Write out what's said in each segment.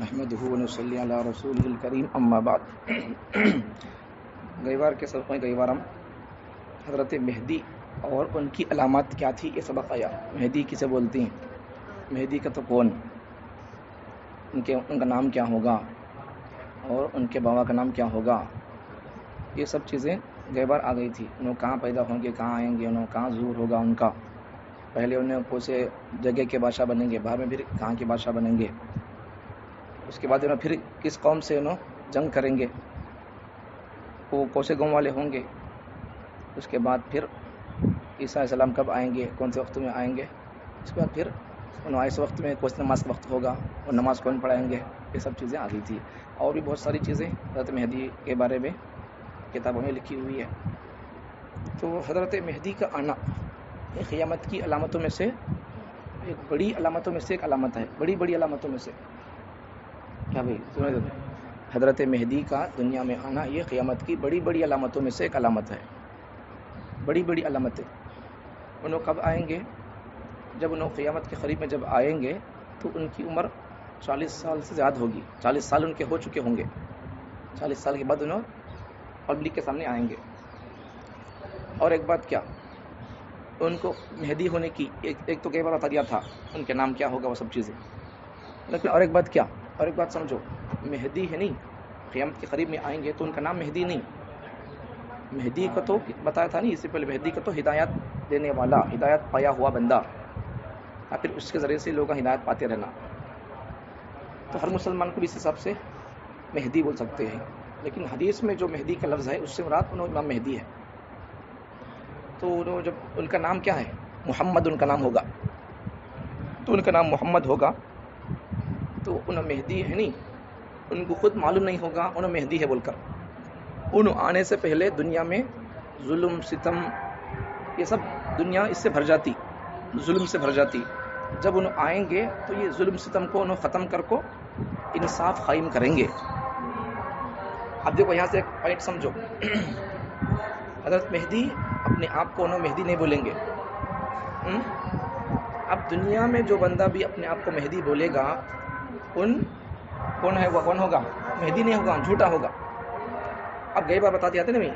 نحمده ونصلي على رسوله الكريم اما بعد. گئی بار کے سبق میں حضرت مہدی اور ان کی علامات کیا تھی یہ سبق آیا. مہدی کسے بولتی ہیں, مہدی کا تو کون, ان کا نام کیا ہوگا اور ان کے بابا کا نام کیا ہوگا, یہ سب چیزیں گئی بار آ گئی تھی. انہوں کہاں پیدا ہوں گے, کہاں آئیں گے, انہوں کہاں ظہور ہوگا ان کا, پہلے انہیں کون جگہ کے بادشاہ بنیں گے, بعد میں پھر کہاں کے بادشاہ بنیں گے, اس کے بعد انہوں پھر کس قوم سے انہوں جنگ کریں گے, وہ کون سے قوم والے ہوں گے, اس کے بعد پھر عیسیٰ علیہ السلام کب آئیں گے, کون سے وقت میں آئیں گے, اس کے بعد پھر انہوں اس وقت میں کون سی نماز کا وقت ہوگا اور نماز کون پڑھائیں گے, یہ سب چیزیں آ گئی تھی. اور بھی بہت ساری چیزیں حضرت مہدی کے بارے میں کتابوں میں لکھی ہوئی ہے. تو حضرت مہدی کا آنا یہ قیامت کی علامتوں میں سے ایک بڑی علامتوں میں سے ایک علامت ہے, بڑی علامتوں میں سے. کیا بھائی, حضرت مہدی کا دنیا میں آنا یہ قیامت کی بڑی علامتوں میں سے ایک علامت ہے. بڑی علامتیں. انہوں کب آئیں گے, جب انہوں قیامت کے قریب میں جب آئیں گے تو ان کی عمر 40 سال سے زیادہ ہوگی. 40 سال ان کے ہو چکے ہوں گے. 40 سال کے بعد انہوں پبلک کے سامنے آئیں گے. اور ایک بات کیا, ان کو مہدی ہونے کی ایک تو کئی بار بتا دیا تھا ان کے نام کیا ہوگا, وہ سب چیزیں. لیکن اور ایک بات کیا, اور ایک بات سمجھو, مہدی ہے نہیں, قیامت کے قریب میں آئیں گے تو ان کا نام مہدی نہیں. مہدی کا تو بتایا تھا نہیں اس سے پہلے, مہدی کا تو ہدایت دینے والا, ہدایت پایا ہوا بندہ, یا پھر اس کے ذریعے سے لوگ ہدایت پاتے رہنا. تو ہر مسلمان کو بھی اس حساب سے مہدی بول سکتے ہیں. لیکن حدیث میں جو مہدی کا لفظ ہے اس سے مراد انہوں امام مہدی ہے. تو انہوں جب ان کا نام کیا ہے, محمد ان کا نام ہوگا, تو ان کا نام محمد ہوگا تو انہوں مہدی ہے نہیں, ان کو خود معلوم نہیں ہوگا انہوں مہدی ہے بول کر. انہوں آنے سے پہلے دنیا میں ظلم ستم یہ سب دنیا اس سے بھر جاتی, ظلم سے بھر جاتی. جب انہوں آئیں گے تو یہ ظلم ستم کو انہوں ختم کر کو انصاف قائم کریں گے. اب دیکھو یہاں سے ایک پوائنٹ سمجھو, حضرت مہدی اپنے آپ کو انہوں مہدی نہیں بولیں گے. اب دنیا میں جو بندہ بھی اپنے آپ کو مہدی بولے گا کون ہے, وہ کون ہوگا, مہدی نہیں ہوگا, جھوٹا ہوگا. اب گئی بار بتاتے آتے نا میں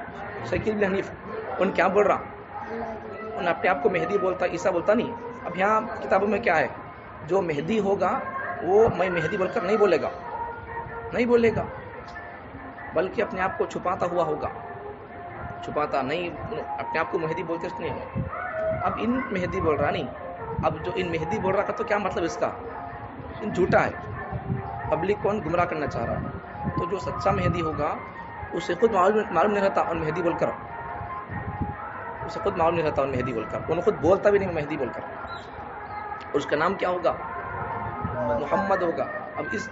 شکیل بن حنیف, ان کیا بول رہا, ان اپنے آپ کو مہدی بولتا, عیسیٰ بولتا نہیں. اب یہاں کتابوں میں کیا ہے, جو مہدی ہوگا وہ میں مہدی بول کر نہیں بولے گا, بلکہ اپنے آپ کو چھپاتا ہوا ہوگا, چھپاتا نہیں, اپنے آپ کو مہدی بولتے اس نہیں. اب ان مہدی بول رہا نہیں, اب جو ان مہدی بول رہا تھا تو کیا مطلب اس کا, ان جھوٹا ہے, پبلک کو گمراہ کرنا چاہ رہا. تو جو سچا مہدی ہوگا اسے خود معلوم نہیں رہتا ان مہدی بول کر, اسے خود معلوم نہیں رہتا ان مہدی بول کر, انہوں خود بولتا بھی نہیں مہدی بول کر. اس کا نام کیا ہوگا, محمد ہوگا. اب اس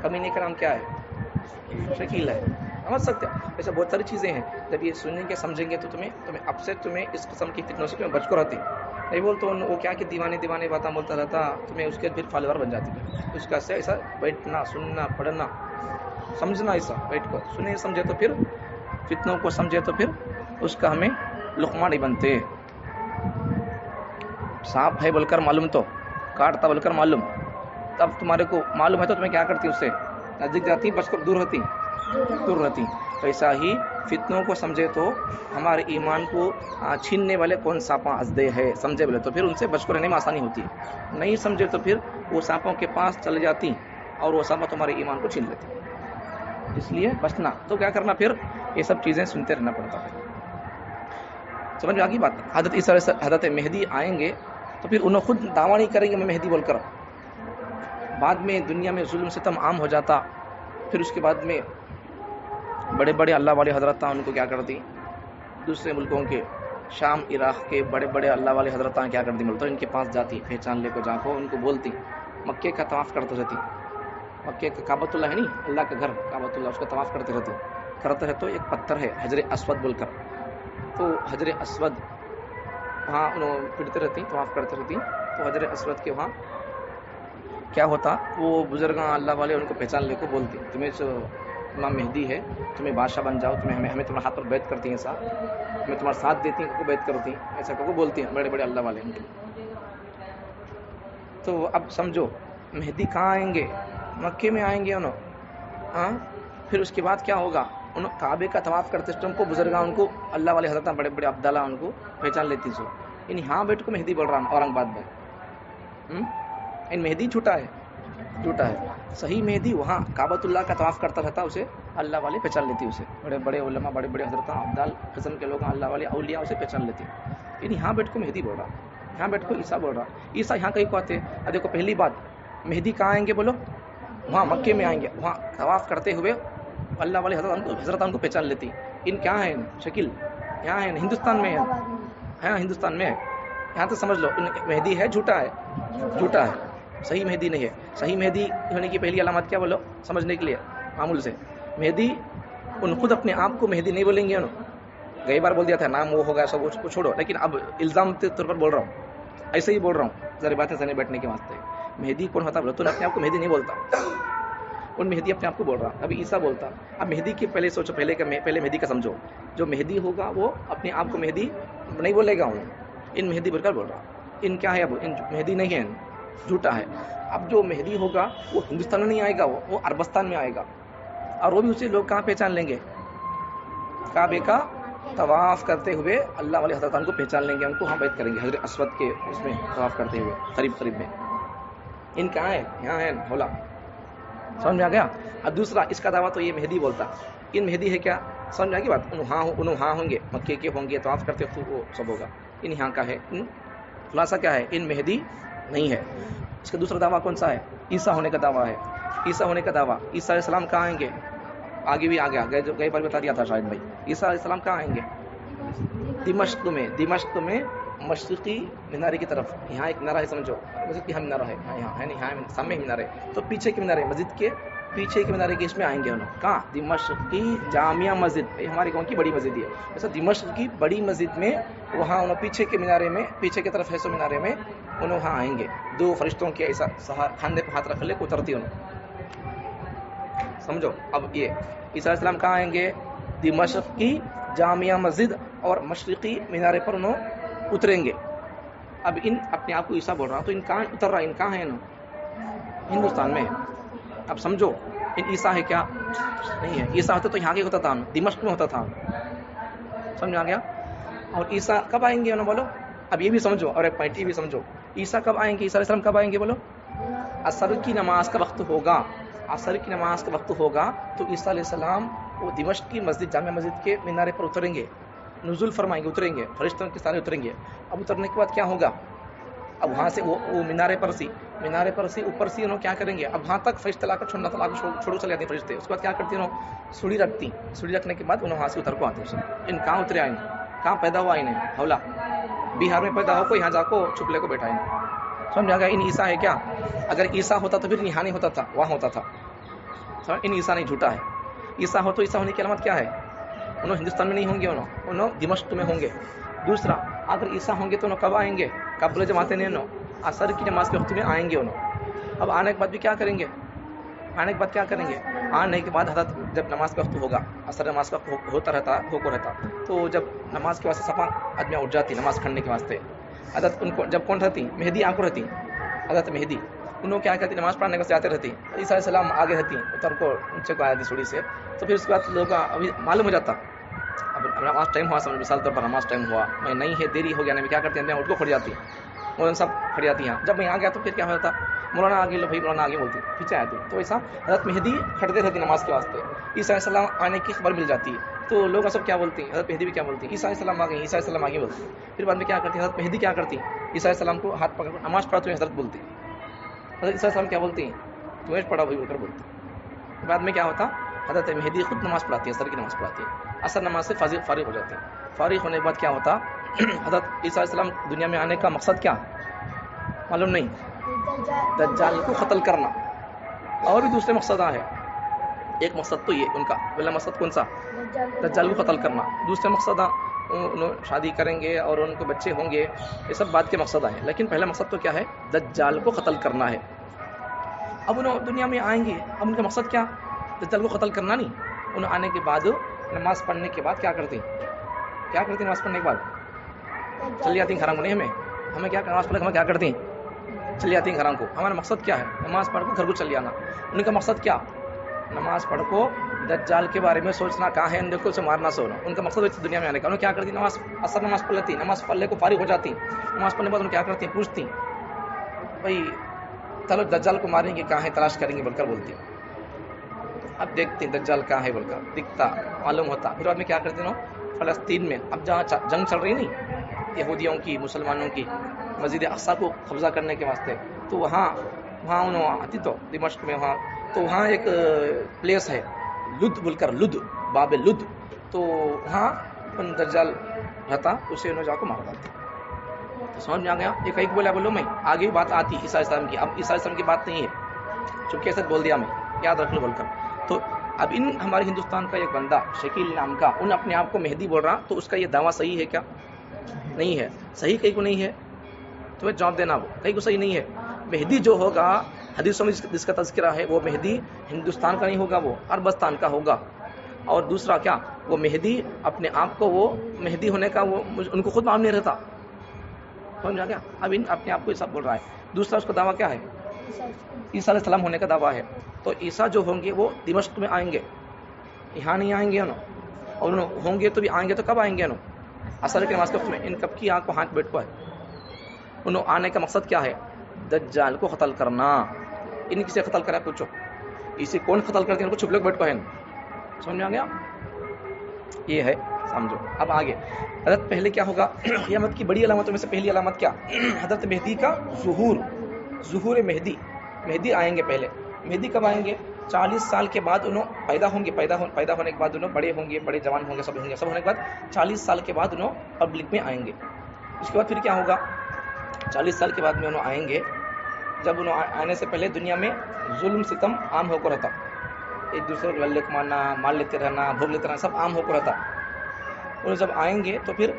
کمینے کا نام کیا ہے, شکیل ہے. سمجھ سکتے ہیں, ایسے بہت ساری چیزیں ہیں. جب یہ سنیں گے سمجھیں گے تو تمہیں اب سے تمہیں اس قسم کی فتنوں سے بچ کو رہتی. نہیں بول تو وہ کیا کہ دیوانے باتیں بولتا رہتا, تمہیں اس کے پھر فالوور بن جاتی ہے. اس کا سے ایسا بیٹھنا, سننا, پڑھنا, سمجھنا, ایسا بیٹھ کو سنے سمجھے تو پھر فتنوں کو سمجھے تو پھر اس کا ہمیں لقمہ نہیں بنتے. سانپ ہے بول کر معلوم تو کاٹتا بول کر معلوم, تب تمہارے کو معلوم ہے تو تمہیں کیا کرتی, اس سے نزدیک جاتی, بچ کر دور رہتی. تو ایسا ہی فتنوں کو سمجھے تو ہمارے ایمان کو چھیننے والے کون سانپاں ازدے ہے, سمجھے بولے تو پھر ان سے بچ کو رہنے میں آسانی ہوتی. نہیں سمجھے تو پھر وہ سانپوں کے پاس چلے جاتی اور وہ سانپاں تمہارے ایمان کو چھین لیتی. اس لیے بچنا تو کیا کرنا, پھر یہ سب چیزیں سنتے رہنا پڑتا ہے. سمجھ میں آ گئی بات. حضرت مہدی آئیں گے تو پھر انہوں خود دعویٰ نہیں کریں گے میں مہدی بول کر. بعد میں دنیا میں ظلم ستم عام ہو جاتا, پھر اس کے بعد میں بڑے اللہ والے حضرت ان کو کیا کرتی, دوسرے ملکوں کے شام عراق کے بڑے اللہ والے حضرت کیا کرتی, بولتا ان کے پاس جاتی, پہچان لے کو جا کو ان کو بولتی, مکے کا طواف کرتے رہتی. مکے کا کعبۃ اللہ ہے نہیں, اللہ کا گھر کعبۃ اللہ, اس کا طواف کرتے رہتے تو ایک پتھر ہے حجر اسود بول کر, تو حجر اسود وہاں انہوں پڑتے رہتی, طواف کرتے رہتی. تو حجر اسود کے وہاں کیا ہوتا, وہ بزرگاں اللہ والے ان کو پہچان لے کو بولتی, تمہیں جو امام مہدی ہے تمہیں بادشاہ بن جاؤ, ہمیں تمہارے ہاتھ پر بیعت کرتی ہیں, ایسا ہمیں تمہارا ساتھ دیتی ہیں, کو بیعت کرتی ہیں, ایسا کو بولتی ہیں بڑے اللہ والے ان کے. تو اب سمجھو مہدی کہاں آئیں گے, مکے میں آئیں گے ہاں پھر اس کے بعد کیا ہوگا کعبے کا طواف کرتے ٹائم کو بزرگاں ان کو اللہ والے حضرت بڑے بڑے عبداللہ ان کو پہچان لیتی سو ان یہاں بیٹھ کو مہدی بول رہا ہوں اورنگ آباد میں ان مہدی جھوٹا ہے صحیح مہدی وہاں کعبۃ اللہ کا طواف کرتا رہتا اسے اللہ والے پہچان لیتی اسے بڑے بڑے علماء بڑے بڑے حضرت عبدال قسم کے لوگ اللہ والے اولیاء اسے پہچان لیتے ان یہاں بیٹھ کو مہدی بول رہا یہاں بیٹھ کو عیسیٰ بول رہا عیسیٰ یہاں کہیں کو آتے دیکھو پہلی بات مہدی کہاں آئیں گے بولو وہاں مکے میں آئیں گے وہاں طواف کرتے ہوئے اللہ والے حضرت ان کو پہچان لیتی ان کیا ہے شکل یہاں ہے ہندوستان میں ہے ہندوستان میں ہے یہاں تو سمجھ لو مہدی ہے جھوٹا ہے صحیح مہدی نہیں ہے صحیح مہدی ہونے کی پہلی علامت کیا بولو سمجھنے کے لیے معمول سے مہدی ان خود اپنے آپ کو مہدی نہیں بولیں گے کئی بار بول دیا تھا نام وہ ہوگا سب کو چھوڑو لیکن اب الزام کے طور پر بول رہا ہوں ایسے ہی بول رہا ہوں ذرا باتیں سنے بیٹھنے کے واسطے مہدی کون ہوتا بولو تو اپنے آپ کو مہدی نہیں بولتا ان مہدی اپنے آپ کو بول رہا ابھی عیسیٰ بولتا اب مہدی کی پہلے سوچو پہلے مہدی کا سمجھو جو مہدی ہوگا وہ اپنے آپ کو مہدی نہیں بولے گا ان مہدی بول کر بول رہا ان کیا ہے اب ان مہدی نہیں ہے جھوٹا ہے اب جو مہدی ہوگا وہ ہندوستان میں نہیں آئے گا وہ عربستان میں آئے گا اور وہ بھی اسے لوگ کہاں پہچان لیں گے کعبے کا طواف کرتے ہوئے اللہ والے حضرتان کو پہچان لیں گے ان کو ہم بیعت کریں گے حضرت اسود کے اس میں طواف کرتے ہوئے قریب میں ان کہاں ہے یہاں ہے بولا سمجھ میں آ گیا اب دوسرا اس کا دعویٰ تو یہ مہدی بولتا ان مہدی ہے کیا سمجھ میں آ گئی بات ہاں ہوں گے مکے کے ہوں گے طواف کرتے تو وہ سب ہوگا ان یہاں کا ہے خلاصہ کیا ہے ان مہدی نہیں ہے اس کا دوسرا دعویٰ کون سا ہے عیسیٰ ہونے کا دعویٰ ہے عیسیٰ ہونے کا دعویٰ عیسیٰ علیہ السلام کہاں آئیں گے آگے بھی آ گیا گئے بار بتا دیا تھا شاید بھائی عیسیٰ علیہ السلام کہاں آئیں گے دمشق میں مشرقی مینارے کی طرف یہاں ایک مینارہ ہے سمجھو مسجد کی مینارہ ہے یہاں سامنے مینارے تو پیچھے کے مینارے مسجد کے پیچھے کے مینارے کے اس میں آئیں گے کہاں دمشق کی جامعہ مسجد ہماری قوم کی بڑی مسجد ہے ایسا دمشق کی بڑی مسجد میں وہاں پیچھے کے مینارے میں پیچھے کی طرف ہے سو مینارے میں وہاں آئیں گے دو فرشتوں کے ایسا کھاندے پہ ہاتھ رکھ لے کو اترتی سمجھو اب یہ عیسیٰ علیہ السلام کہاں آئیں گے دمشق کی جامعہ مسجد اور مشرقی مینارے پر اتریں گے اب ان اپنے آپ کو عیسیٰ بول رہا تو ان کہاں اتر رہا ان کہاں ہے ہندوستان میں اب سمجھو ان عیسیٰ ہے کیا نہیں ہے عیسیٰ ہوتا تو یہاں کے ہوتا تھا دمشق میں ہوتا تھا سمجھ آ گیا اور عیسیٰ کب آئیں گے بولو اب یہ بھی سمجھو اور ایک پوائنٹ یہ بھی سمجھو عیسیٰ کب آئیں گے عیسیٰ علیہ السلام کب آئیں گے بولو عصر کی نماز کا وقت ہوگا عصر کی نماز کا وقت ہوگا تو عیسیٰ علیہ السلام وہ دمشق کی مسجد جامع مسجد کے مینارے پر اتریں گے نزول فرمائیں گے اتریں گے فرشتوں کے سارے اتریں گے اب اترنے کے بعد کیا ہوگا اب وہاں سے وہ مینارے پر سے اوپر سے انہوں کیا کریں گے اب وہاں تک فرشتے لا کر چھوڑو چلے جاتے ہیں فرشتے اس کے بعد کیا کرتی سوڑی رکھنے کے بعد انہوں وہاں سے اتر کو آتے ہیں ان کہاں اترے آئیں کہاں پیدا ہوا انہیں حولا بہار میں پیدا ہو کو یہاں جا کو چھپلے کو بیٹھا سمجھ آ گیا ان عیسیٰ ہے کیا اگر عیسیٰ ہوتا تو پھر یہاں نہیں ہوتا تھا وہاں ہوتا تھا ان عیسیٰ نہیں جھوٹا ہے عیسیٰ ہو تو عیسیٰ ہونے کی علامت کیا ہے انہوں ہندوستان میں نہیں ہوں گے انہوں دمشق میں ہوں گے دوسرا اگر عیسیٰ ہوں گے تو انہوں کب آئیں گے قبل جب آتے نہیں عصر کی نماز کے وقت میں آئیں گے اب آنے کے بعد بھی کیا کریں گے آنے کے بعد حضرت جب نماز کا وقت ہوگا عصر نماز کا ہوتا رہتا تو جب نماز کے واسطے سفا آدمیاں اٹھ جاتی نماز کھڑنے کے واسطے حضرت ان کو جب کون رہتی مہدی آنکھوں رہتی حضرت مہدی انہوں کیا کرتی نماز پڑھنے کے واسطے آتے رہتی عیسیٰ علیہ السلام آگے رہتی اتر کو نیچے کو آتی سوڑی سے تو پھر اس کے بعد لوگ ابھی معلوم ہو جاتا اب نماز ٹائم ہوا سمجھ مثال طور پر نماز ٹائم ہوا میں نہیں ہے دیری ہو گیا نہیں کیا کرتے ہیں اٹھ کو کھڑ جاتی مولانا سب کھڑی جاتی ہیں جب میں آ گیا تو پھر کیا ہوتا مولانا آگے لو بھائی مولانا آگے بولتی پیچھے آتی تو ایسا حضرت مہدی کھڑتے رہتی نماز کے واسطے عیسیٰ علیہ السلام آنے کی خبر مل جاتی ہے تو لوگ سب کیا بولتی ہیں حضرت مہدی بھی کیا بولتی ہیں عیسیٰ علیہ السلام آگے عیسیٰ علیہ السلام آگے بولتی پھر بعد میں کیا کرتی حضرت مہدی کیا کرتی عیسیٰ علیہ السلام کو ہاتھ پکڑ کر نماز پڑھا تو حضرت بولتی حضرت عیسیٰ علیہ السلام کیا بولتی ہیں تمہیں پڑھا بھائی بول کر بولتی بعد میں کیا ہوتا حضرت مہدی خود نماز پڑھاتی ہے عصر کی نماز پڑھاتی ہے عصر نماز سے فارغ ہو جاتی ہے فارغ ہونے کے بعد کیا ہوتا حضرت عیسیٰ علیہ السلام دنیا میں آنے کا مقصد کیا معلوم نہیں دجال کو قتل کرنا اور بھی دوسرے مقصد ہے ایک مقصد تو یہ ان کا پہلا مقصد کون سا دجال کو قتل کرنا دوسرے مقصد شادی کریں گے اور ان کو بچے ہوں گے یہ سب بات کے مقصد ہیں لیکن پہلا مقصد تو کیا ہے دجال کو قتل کرنا ہے اب انہوں دنیا میں آئیں گے اب ان کا مقصد کیا دجال کو قتل کرنا نہیں انہوں آنے کے بعد نماز پڑھنے کے بعد کیا کرتے نماز پڑھنے کے بعد چلی جاتی ہیں گھروں کو نہیں ہمیں کیا نماز پڑھ کے ہمیں کیا کرتے ہیں چلی جاتی ہیں گھروں کو ہمارا مقصد کیا ہے نماز پڑھ کر گھر کو چل جانا ان کا مقصد کیا؟ نماز پڑھ کو دجال کے بارے میں سوچنا، کہاں ہے دیکھو اسے مارنا سونا. ان کا مقصد ویسے دنیا میں آنے کا. انہوں کیا کرتی؟ نماز اثر نماز پڑھ لیتی، نماز پڑھنے کو فارغ ہو جاتی. نماز پڑھنے کے بعد انہوں کیا کرتی؟ پوچھتی بھائی چلو دجال کو ماریں گے، کہاں ہے تلاش کریں گے بول کر بولتی. اب دیکھتے ہیں دجال کہاں ہے بول کر دکھتا معلوم ہوتا. پھر بعد میں کیا کرتے ہیں؟ فلسطین میں اب جہاں جنگ چل رہی نہیں یہودیوں کی مسلمانوں کی مسجد اقصی کو قبضہ کرنے کے واسطے، تو وہاں انہوں آتی تو دمشق میں وہاں تو وہاں ایک پلیس ہے لد بول کر، لد باب لد، تو وہاں دجال رہتا، اسے انہوں جا کو مار ڈالتے. تو سمجھ میں آ گیا. ایک ایک بولا بولو میں آگے بات آتی عیسیٰ علیہ السلام کی. اب عیسیٰ علیہ السلام کی بات نہیں ہے، چونکہ ایسا بول دیا میں، یاد رکھ لو بول کر. تو اب ہمارے ہندوستان کا ایک بندہ شکیل نام کا ان اپنے آپ کو مہدی بول رہا، تو اس کا یہ دعویٰ صحیح ہے کیا؟ نہیں ہے. صحیح کہیں کو نہیں ہے، تمہیں جواب دینا. وہ کہیں کو صحیح نہیں ہے. مہدی جو ہوگا حدیثوں میں جس کا تذکرہ ہے، وہ مہدی ہندوستان کا نہیں ہوگا، وہ عربستان کا ہوگا. اور دوسرا کیا، وہ مہدی اپنے آپ کو وہ مہدی ہونے کا وہ ان کو خود معلوم نہیں رہتا. سمجھ آ گیا. اب اپنے آپ کو یہ سب بول رہا ہے. دوسرا اس کا دعویٰ کیا ہے؟ عیسیٰ علیہ السلام ہونے کا دعویٰ ہے. تو عیسیٰ جو ہوں گے وہ دمشق میں آئیں گے، یہاں نہیں آئیں گے انہوں. اور انہوں ہوں گے تو بھی آئیں گے تو کب آئیں گے انہوں؟ اثر کے نماز کے وقت میں. ان کب کی آنکھ کو ہاتھ بیٹھ کو ہے. انہوں آنے کا مقصد کیا ہے؟ دجال کو قتل کرنا. ان کسے قتل کرا پوچھو؟ اسے کون قتل کرتے ہیں؟ ان کو چھپ لوگ بیٹھ کو ہے. سمجھ میں آ گیا. یہ ہے سمجھو. اب آگے حضرت پہلے کیا ہوگا؟ قیامت کی بڑی علامتوں میں سے پہلی علامت کیا؟ حضرت مہدی کا ظہور مہدی آئیں گے. پہلے مہدی کب آئیں گے؟ 40 سال کے بعد انہوں پیدا ہوں گے. پیدا ہونے کے بعد انہوں بڑے ہوں گے، بڑے جوان ہوں گے، سب ہونے کے بعد 40 سال کے بعد انہوں پبلک میں آئیں گے. اس کے بعد پھر کیا ہوگا؟ 40 سال کے بعد میں انہوں آئیں گے. جب انہوں آنے سے پہلے دنیا میں ظلم ستم عام ہو کر رہتا، ایک دوسرے کو للک مارنا، مال لیتے رہنا، بھوگ لیتے رہنا، سب عام ہو کر رہتا. انہوں جب آئیں گے تو پھر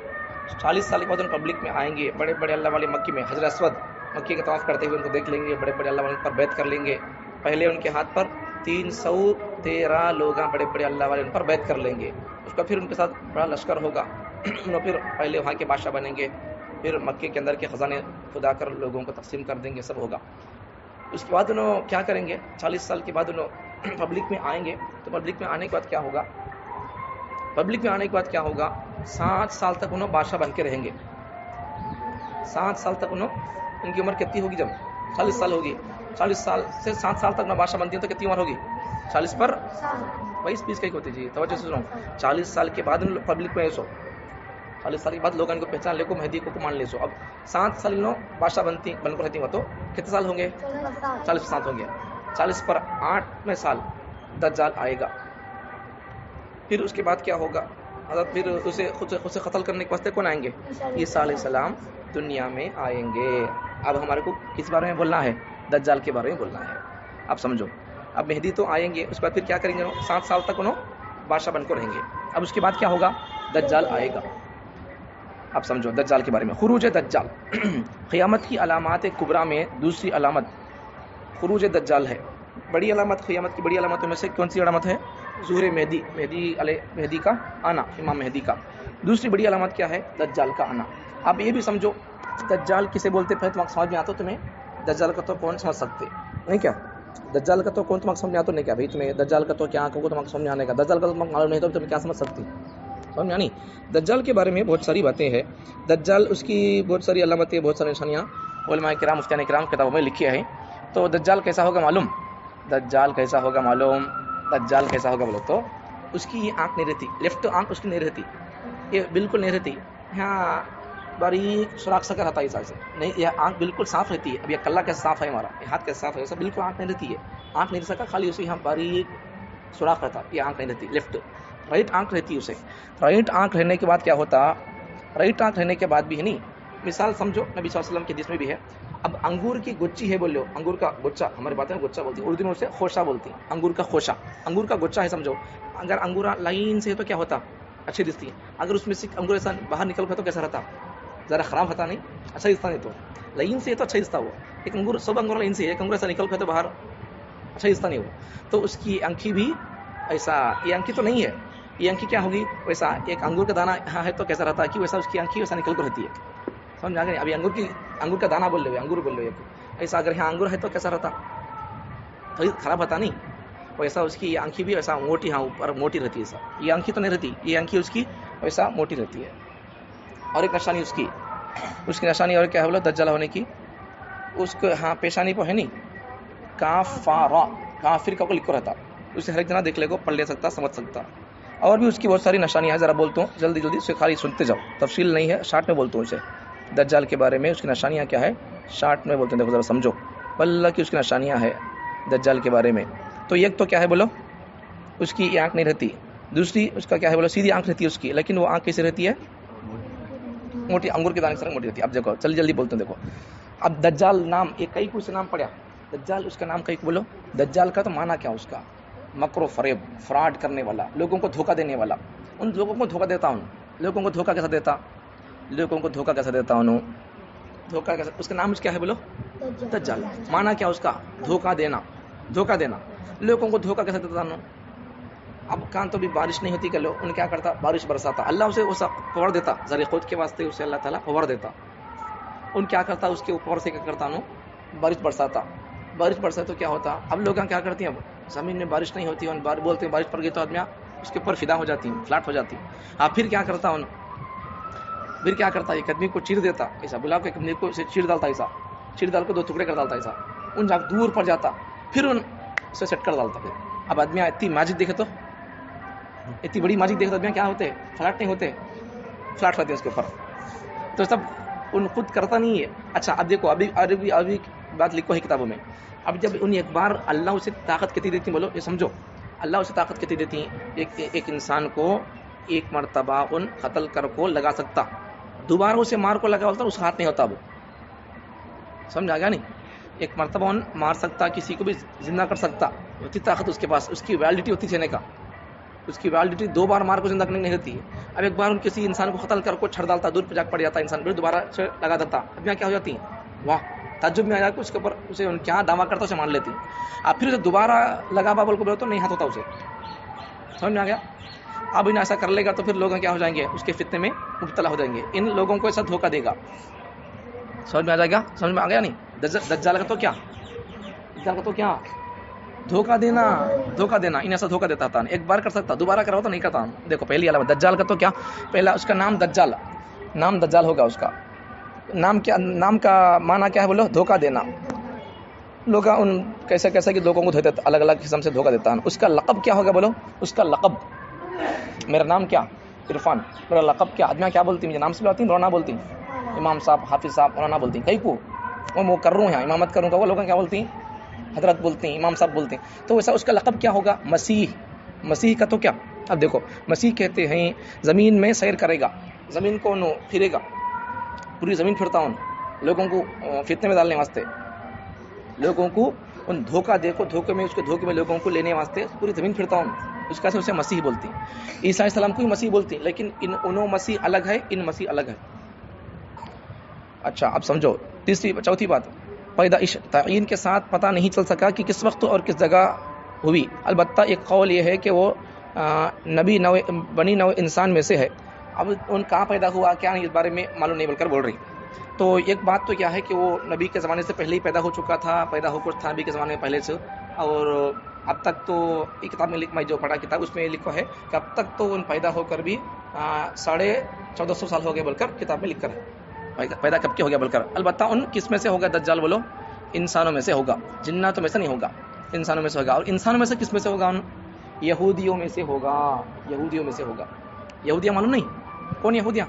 40 سال کے بعد انہوں پبلک میں آئیں گے. بڑے بڑے اللہ والے مکی میں حجر اسود مکی کے طواف کرتے ہوئے ان کو دیکھ لیں گے. بڑے بڑے اللہ والے پر بیعت کر لیں گے. پہلے ان کے ہاتھ پر 313 لوگ بڑے بڑے اللہ والے ان پر بیعت کر لیں گے. اس کا پھر ان کے ساتھ بڑا لشکر ہوگا. انہوں پھر پہلے وہاں کے بادشاہ بنیں گے، پھر مکے کے اندر کے خزانے خدا کر لوگوں کو تقسیم کر دیں گے، سب ہوگا. اس کے بعد انہوں کیا کریں گے؟ 40 سال کے بعد انہوں پبلک میں آئیں گے. تو پبلک میں آنے کے بعد کیا ہوگا؟ 7 سال تک انہوں بادشاہ بن کے رہیں گے. 7 سال تک ان کی عمر کتنی ہوگی؟ جب 40 سال ہوگی. 40 سال سے 7 سال تک بادشاہ بنتی ہیں تو کتنی عمر ہوگی؟ 40 پر 22 کہیں ہوتی جی. توجہ سے سنو. 40 سال کے بعد پبلک میں ایسو 40 سال کے بعد لوگ ان کو پہچان لے کو مہدی کو مان لے سو. اب 7 سال انہوں بادشاہ بن کر رہتی ہوں تو کتنے سال ہوں گے؟ 40 سال ہوں گے. 40 پر 8 سال دجال آئے گا. پھر اس کے بعد کیا ہوگا؟ پھر اسے خود سے قتل کرنے کے واسطے کون آئیں گے؟ عیسیٰ علیہ السلام دنیا میں آئیں گے. اب ہمارے کو کس بارے میں بولنا ہے؟ دجال کے بارے میں بولنا ہے. اب سمجھو. اب مہدی تو آئیں گے، اس کے بعد پھر کیا کریں گے؟ 7 سال تک انہوں بادشاہ بن کر رہیں گے. اب اس کے بعد کیا ہوگا؟ دجال آئے گا. اب سمجھو دجال کے بارے میں. خروج دجال قیامت کی علامات کبریٰ میں دوسری علامت خروج دجال ہے. بڑی علامت، قیامت کی بڑی علامتوں میں سے کون سی علامت ہے؟ ظہور مہدی کا آنا، امام مہدی کا. دوسری بڑی علامت کیا ہے؟ دجال کا آنا. اب یہ بھی سمجھو دجال کسے بولتے پھر تمہیں سمجھ میں آتا؟ تمہیں دجال کا تو کون سمجھ سکتے نہیں کیا؟ دجال کا تو کون تمہیں سمجھ میں آتا نہیں کیا بھائی؟ تمہیں دجال کا تو کیا آنکھوں کو تمہیں سمجھ میں آنے کا؟ دجال کا تو تمہیں معلوم نہیں تو تمہیں کیا سمجھ سکتی؟ سمجھ میں آنی. دجال کے بارے میں بہت ساری باتیں ہیں. دجال اس کی بہت ساری علامتیں، بہت ساری نشانیاں علماء کرام مفتیان کرام کتابوں میں لکھی ہیں. تو دجال کیسا ہوگا معلوم؟ دجال کیسا ہوگا بولو تو اس کی یہ آنکھ نہیں رہتی، لیفٹ آنکھ اس کی نہیں رہتی، یہ بالکل نہیں رہتی. ہاں باریک سوراخ سا رہتا ہے اس سے نہیں. یہ آنکھ بالکل صاف رہتی ہے. اب یہ کلّا کیسا صاف ہے ہمارا، یہ ہاتھ کیسا صاف ہے، ایسا بالکل آنکھ نہیں رہتی ہے. آنکھ نہیں رہ سکا، خالی اسے یہاں باریک سوراخ رہتا، یہ آنکھ نہیں رہتی. لیفٹ رائٹ آنکھ رہتی ہے اسے. رائٹ آنکھ رہنے کے بعد کیا ہوتا؟ رائٹ آنکھ رہنے کے بعد بھی ہے نہیں. مثال سمجھو نبی صلی اللہ علیہ وسلم کے حدیث میں بھی ہے. اب انگور کی گچی ہے بول لو، انگور کا گچا، ہماری باتیں گچا بولتی، اردو میں اسے خوشہ بولتی. انگور کا خوشہ، انگور کا گچا ہے سمجھو. اگر انگورا لائن سے ہے تو کیا ہوتا؟ اچھی دکھتی ہے. اگر اس میں سے انگور ایسا باہر نکل گیا تو کیسا رہتا؟ ذرا خراب ہوتا نہیں، اچھا دکھتا نہیں. تو لائن سے ہے تو اچھا دکھتا. وہ ایک انگور، سب انگور لائن سے ہے، ایک انگور ایسا نکل گیا تو باہر اچھا دکھتا نہیں. وہ تو اس کی آنکھی بھی ایسا، یہ آنکھی تو نہیں ہے، یہ آنکھی کیا ہوگی؟ ویسا ایک انگور کا دانہ یہاں ہے تو کیسا رہتا ہے کہ ویسا اس کی آنکھی ویسا نکل کر رہتی ہے. سمجھ آ گئی؟ ابھی انگور کا دانہ بول رہے ہو، انگور بول رہے ہو ایسا. اگر یہاں انگور ہے تو کیسا رہتا؟ خراب ہوتا نہیں ویسا اس کی آنکھیں بھی ویسا موٹی, ہاں اوپر موٹی رہتی ہے. ایسا یہ آنکھیں تو نہیں رہتی, یہ آنکھیں اس کی ویسا موٹی رہتی ہے. اور ایک نشانی اس کی نشانی اور کیا ہے بولو دجال ہونے کی, اس کو ہاں پیشانی پہ ہے نہیں کافارا, کافر کا کو لکھو رہتا, اسے ہر ایک جنا دیکھ لے کو, پڑھ لے سکتا, سمجھ سکتا. اور بھی اس کی بہت ساری نشانیاں ہیں, ذرا بولتا ہوں جلدی جلدی سے, خالی سنتے جاؤ, تفصیل نہیں ہے, شارٹ میں بولتا ہوں اسے. دجال کے بارے میں اس کی نشانیاں کیا ہے شارٹ میں بولتے ہیں, دیکھو ذرا سمجھو. اللہ کی اس کی نشانیاں ہیں دجال کے بارے میں. تو ایک تو کیا ہے بولو, اس کی آنکھ نہیں رہتی. دوسری اس کا کیا ہے بولو, سیدھی آنکھ رہتی ہے اس کی, لیکن وہ آنکھ کیسے رہتی ہے, موٹی, انگور کے دانے کی طرح موٹی رہتی ہے. اب دیکھو جلدی جلدی بولتے ہیں, دیکھو. اب دجال نام ایک کئی کو سے نام پڑا, دجال اس کا نام کئی کو بولو. دجال کا تو معنی کیا اس کا, مکر و فریب, فراڈ کرنے والا, لوگوں کو دھوکہ دینے والا. ان لوگوں کو دھوکہ دیتا ہوں. لوگوں کو دھوکہ کیسا دیتا, لوگوں کو دھوکہ کیسا دیتا ہوں, دھوکہ کیسا, اس کا نام کیا ہے بولو دجال. معنی کیا اس کا, دھوکہ دینا, دھوکہ دینا. لوگوں کو دھوکہ کیسا دیتا ہوں. اب کہاں تو بھی بارش نہیں ہوتی کہ لوگ ان کیا کرتا, بارش برساتا, اللہ اسے وہ پور دیتا, ذریعہ خود کے واسطے اسے اللہ تعالیٰ پور دیتا. ان کیا کرتا, اس کے اوپر سے کیا کرتا ہوں, بارش برساتا. بارش برسا تو کیا ہوتا, اب لوگ کیا کرتی ہیں, زمین میں بارش نہیں ہوتی, بولتے ہیں بارش پڑ گئی تو آدمیاں اس کے اوپر فدا ہو جاتی ہیں, فلیٹ ہو جاتی ہیں. آپ پھر کیا کرتا ہوں, پھر کیا کرتا, ایک آدمی کو چیر دیتا, ایسا بلا کے ایک آدمی کو چیر ڈالتا, ایسا چیر ڈال کو 2 ٹکڑے کر ڈالتا, ایسا ان جا دور پر جاتا, پھر ان سے سیٹ کر ڈالتا. پھر اب آدمیاں اتنی ماجد دیکھے تو, اتنی بڑی ماجد دیکھے تو آدمیاں کیا ہوتے, فلیٹ نہیں ہوتے, فلیٹ ہوتے اس کے اوپر. تو سب ان خود کرتا نہیں ہے. اچھا اب دیکھو, ابھی بات لکھو ہے کتابوں میں. اب جب ان ایک بار اللہ اسے طاقت کتنی دیتی, بولو یہ سمجھو, اللہ اسے طاقت کتنی دیتی, ایک انسان کو ایک مرتبہ ان قتل کر کو لگا سکتا, دوبارہ اسے مار کو لگا ہوتا, اس ہاتھ نہیں ہوتا. وہ سمجھا گیا نہیں, ایک مرتبہ ان مار سکتا, کسی کو بھی زندہ کر سکتا, ہوتی طاقت اس کے پاس, اس کی ویلڈیٹی ہوتی جینے کا, اس کی ویلڈیٹی 2 بار مار کو زندہ کرنے نہیں ہوتی ہے. اب ایک بار ان کسی انسان کو قتل کر کو چھڑ ڈالتا, دور پہ جا پڑ جاتا انسان, پھر دوبارہ سے لگا دیتا. اب یہاں کیا ہو جاتی ہیں, واہ, تعجب میں آ جا کے اس کے اوپر اسے کیا دعویٰ کرتا اسے مان لیتی. اب پھر اسے دوبارہ لگا بابل کو بولے تو نہیں ہاتھ ہوتا اسے, سمجھ میں آ گیا. اب انہیں ایسا کر لے گا تو پھر لوگ کیا ہو جائیں گے, اس کے فتنے میں مبتلا ہو جائیں گے. ان لوگوں کو ایسا دھوکہ دے گا, سمجھ میں آ جائے گا, سمجھ میں آ گیا نہیں. دجال کا تو کیا, دجال کا تو کیا, دھوکہ دینا, دھوکہ دینا. ان ایسا دھوکہ دیتا تھا, ایک بار کر سکتا, دوبارہ کرو تو نہیں کرتا. دیکھو پہلی علامت دجال کا تو کیا, پہلا اس کا نام دجال, نام دجال ہوگا اس کا نام. کیا نام کا معنی کیا ہے بولو, دھوکہ دینا. لوگ ان کیسے کیسے کہ لوگوں کو الگ الگ قسم سے دھوکہ دیتا ہے. اس کا لقب کیا ہوگا بولو, اس کا لقب, میرا نام کیا عرفان, میرا لقب کیا. آدمیاں کیا بولتی ہیں, مجھے نام سے بلاتی ہیں, رونا بولتی ہیں, امام صاحب, حافظ صاحب, مولانا بولتی ہیں. کئی کو وہ کر رہا ہوں یہاں امامت کروں گا, وہ لوگ کیا بولتی ہیں, حضرت بولتی ہیں, امام صاحب بولتے ہیں. تو ویسا اس کا لقب کیا ہوگا, مسیح. مسیح کا تو کیا, اب دیکھو مسیح کہتے ہیں زمین میں سیر کرے گا, زمین کو پھرے گا, پوری زمین پھرتا ہوں, لوگوں کو فتنے میں ڈالنے واسطے, لوگوں کو ان دھوکہ دیکھو, دھوکے میں اس کے دھوکے میں لوگوں کو لینے واسطے پوری زمین پھرتا ہوں. اس کا سے اسے مسیح بولتی ہیں. عیسیٰ علیہ السلام کو بھی مسیح بولتی ہیں, لیکن انہوں مسیح الگ ہے, ان مسیح الگ ہے. اچھا اب سمجھو. چوتھی بات, پیدائش تعین کے ساتھ پتہ نہیں چل سکا کہ کس وقت اور کس جگہ ہوئی. البتہ ایک قول یہ ہے کہ وہ نبی بنی نو انسان میں سے ہے. اب ان کہاں پیدا ہوا کیا نہیں, اس بارے میں معلوم نہیں بول کر بول رہی. تو ایک بات تو کیا ہے کہ وہ نبی کے زمانے سے پہلے ہی پیدا ہو چکا تھا, پیدا ہو کر تھا نبی کے زمانے میں پہلے سے. اور اب تک تو ایک کتاب میں میں جو پڑھا کتاب اس میں لکھا ہے کہ اب تک تو ان پیدا ہو کر بھی 1450 سال ہو گئے بول کر کتاب میں لکھ کر ہے, پیدا کب کے ہو گیا بول کر. البتہ ان کس میں سے ہوگا دجال بولو, انسانوں میں سے ہوگا, جناتوں میں سے نہیں ہوگا, انسانوں میں سے ہوگا. اور انسانوں میں سے کس میں سے ہوگا, ان یہودیوں میں سے ہوگا, یہودیوں میں سے ہوگا. یہودیاں معلوم نہیں کون یہودیاں,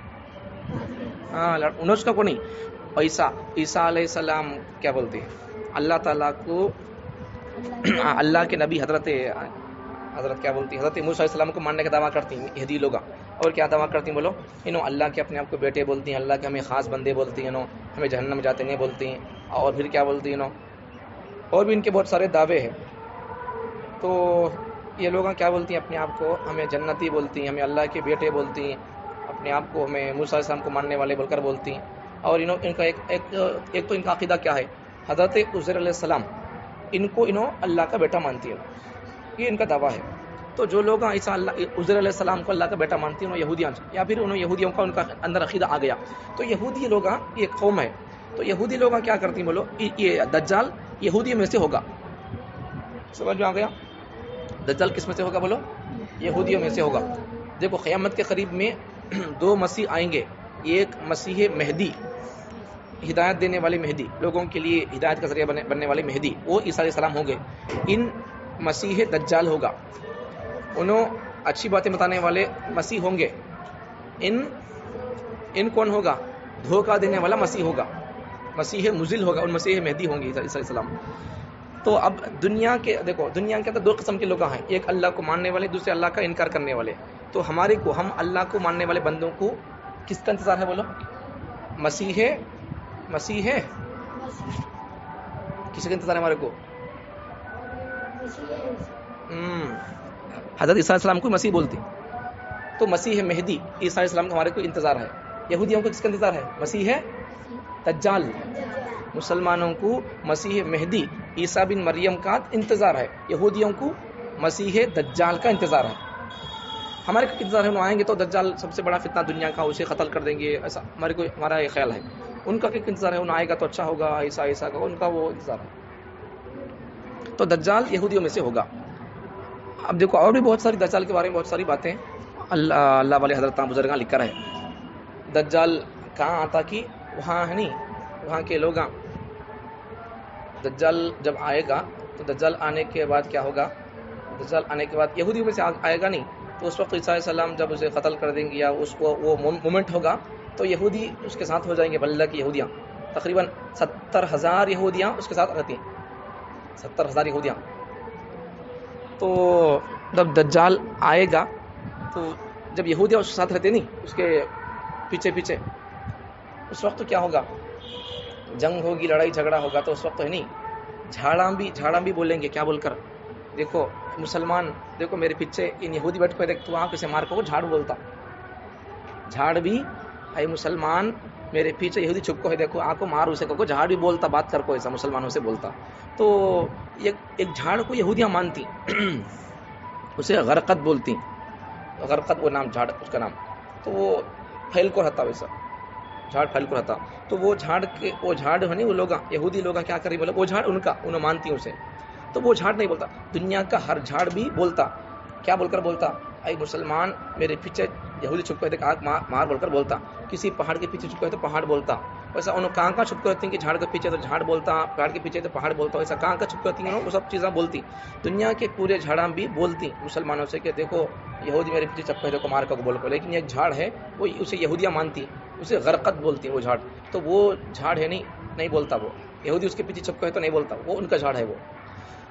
ہاں انوش کا کون نہیں. عیسیٰ علیہ السلام کیا بولتے ہیں, اللہ تعالیٰ کو, اللہ کے نبی حضرت کیا بولتی ہے, حضرت موسیٰ علیہ السلام کو ماننے کا دعویٰ کرتی ہیں یہودی لوگ. اور کیا دعویٰ کرتی ہیں بولو, انہوں اللہ کے اپنے آپ کو بیٹے بولتی ہیں, اللہ کے ہمیں خاص بندے بولتی ہیں, انہوں ہمیں جہنم میں جاتے نہیں بولتی ہیں. اور پھر کیا بولتی ہیں انہوں, اور بھی ان کے بہت سارے دعوے ہیں. تو یہ لوگ کیا بولتی ہیں اپنے آپ کو, ہمیں جنتی بولتی ہیں, ہمیں اللہ کے بیٹے بولتی ہیں, اپنے آپ کو ہمیں موسیٰ علیہ السلام کو ماننے والے بول کر بولتی ہیں. اور ان کا ایک تو ان کا عقیدہ کیا ہے, حضرت عزیر علیہ السلام ان کو اللہ کا بیٹا مانتی ہے, یہ ان کا دعویٰ ہے. تو جو لوگ عیسیٰ عزیر علیہ السلام کو اللہ کا بیٹا مانتی ہیں, یہودیاں, یا پھر یہودیوں کا ان کا اندر عقیدہ آ گیا. تو یہودی لوگ یہ قوم ہے. تو یہودی لوگ کیا کرتی ہیں بولو, یہ دجال یہودی میں سے ہوگا, سمجھ میں آ گیا؟ دجال کس میں سے ہوگا بولو؟ یہودیوں میں سے ہوگا. دیکھو قیامت کے قریب میں دو مسیح آئیں گے. ایک مسیح مہدی، ہدایت دینے والے مہدی، لوگوں کے لیے ہدایت کا ذریعہ بننے والے مہدی، وہ عیسیٰ علیہ السلام ہوں گے. ان مسیح دجال ہوگا، انہوں اچھی باتیں بتانے والے مسیح ہوں گے. ان کون ہوگا؟ دھوکہ دینے والا مسیح ہوگا، مسیح مضل ہوگا، ان مسیح مہدی ہوں گے عیسیٰ علیہ السلام. تو اب دنیا کے دیکھو، دنیا کے اندر دو قسم کے لوگ ہیں، ایک اللہ کو ماننے والے، دوسرے اللہ کا انکار کرنے والے. تو ہم اللہ کو ماننے والے بندوں کو کس کا انتظار ہے بولو؟ مسیح ہے کس کا انتظار ہے ہمارے کو؟ حضرت عیسیٰ علیہ السلام کو مسیح بولتے، تو مسیح مہدی عیسیٰ علیہ السلام کا ہمارے کو انتظار ہے. یہودیوں کو کس کا انتظار ہے؟ مسیح دجال. مسلمانوں کو مسیح مہدی عیسیٰ بن مریم کا انتظار ہے، یہودیوں کو مسیح دجال کا انتظار ہے. ہمارے کو انتظار ہے انہوں آئیں گے تو دجال سب سے بڑا فتنہ دنیا کا، اسے قتل کر دیں گے، ایسا ہمارا یہ خیال ہے. ان کا کیا انتظار ہے؟ انہوں آئے گا تو اچھا ہوگا، عیسیٰ کا ان کا وہ انتظار ہے. تو دجال یہودیوں میں سے ہوگا. اب دیکھو اور بھی بہت ساری دجال کے بارے میں بہت ساری باتیں اللہ والے حضرت بزرگاں لکھ کر ہے. دجال کہاں آتا کہ وہاں ہے نہیں، وہاں کے لوگ دجال جب آئے گا تو دجال آنے کے بعد کیا ہوگا؟ دجال آنے کے بعد یہودیوں میں سے آئے گا نہیں، تو اس وقت عیسیٰ علیہ السلام جب اسے قتل کر دیں گے یا اس کو وہ مومنٹ ہوگا تو یہودی اس کے ساتھ ہو جائیں گے. بلّہ کی یہودیاں تقریباً 70,000 یہودیاں اس کے ساتھ رہتی ہیں، 70,000 یہودیاں. تو جب دجال آئے گا تو جب یہودیاں اس کے ساتھ رہتے نہیں، اس کے پیچھے اس وقت تو کیا ہوگا؟ جنگ ہوگی، لڑائی جھگڑا ہوگا. تو اس وقت تو ہے نہیں، جھاڑاں بھی بولیں گے. کیا بول کر؟ دیکھو مسلمان، دیکھو میرے پیچھے ان یہودی بیٹھ کے دیکھ، تو آنکھ سے مار کو جھاڑ بولتا، جھاڑ بھی اے مسلمان میرے پیچھے یہودی چھپ کو ہے، دیکھو آنکھ کو مار اسے کو جھاڑ بھی بولتا، بات کر کو ایسا مسلمانوں سے بولتا. تو ایک جھاڑ کو یہودیاں مانتی، اسے غرقت بولتی، غرقت وہ نام جھاڑ اس کا نام. تو وہ پھیل کو رہتا، ویسا جھاڑ پھیل کو رہتا. تو وہ جھاڑ ہے نہیں، وہ لوگ یہودی لوگ کیا کری بولے، وہ جھاڑ انہوں مانتی اسے. تو وہ جھاڑ نہیں بولتا، دنیا کا ہر جھاڑ بھی بولتا. کیا بول کر بولتا؟ اے مسلمان میرے پیچھے یہودی چھپ کر آگ مار بول کر بولتا. کسی پہاڑ کے پیچھے چھپ کر تو پہاڑ بولتا. ویسا انہوں کہاں چھپ کر رہتی ہیں کہ جھاڑ کے پیچھے تو جھاڑ بولتا، پہاڑ کے پیچھے تو پہاڑ بولتا. ویسا کہاں چھپ کرتی ہیں وہ سب چیزیں بولتی. دنیا کے پورے جھاڑاں بھی بولتی مسلمانوں سے کہ دیکھو یہودی میرے پیچھے چھپ کر دیکھو مار کر بول کو. لیکن ایک جھاڑ ہے وہ اسے یہودیاں مانتی، اسے غرقت بولتی وہ جھاڑ. تو وہ جھاڑ ہے نہیں بولتا، وہ یہودی اس کے پیچھے چھپ کر تو نہیں بولتا، وہ ان کا جھاڑ ہے وہ.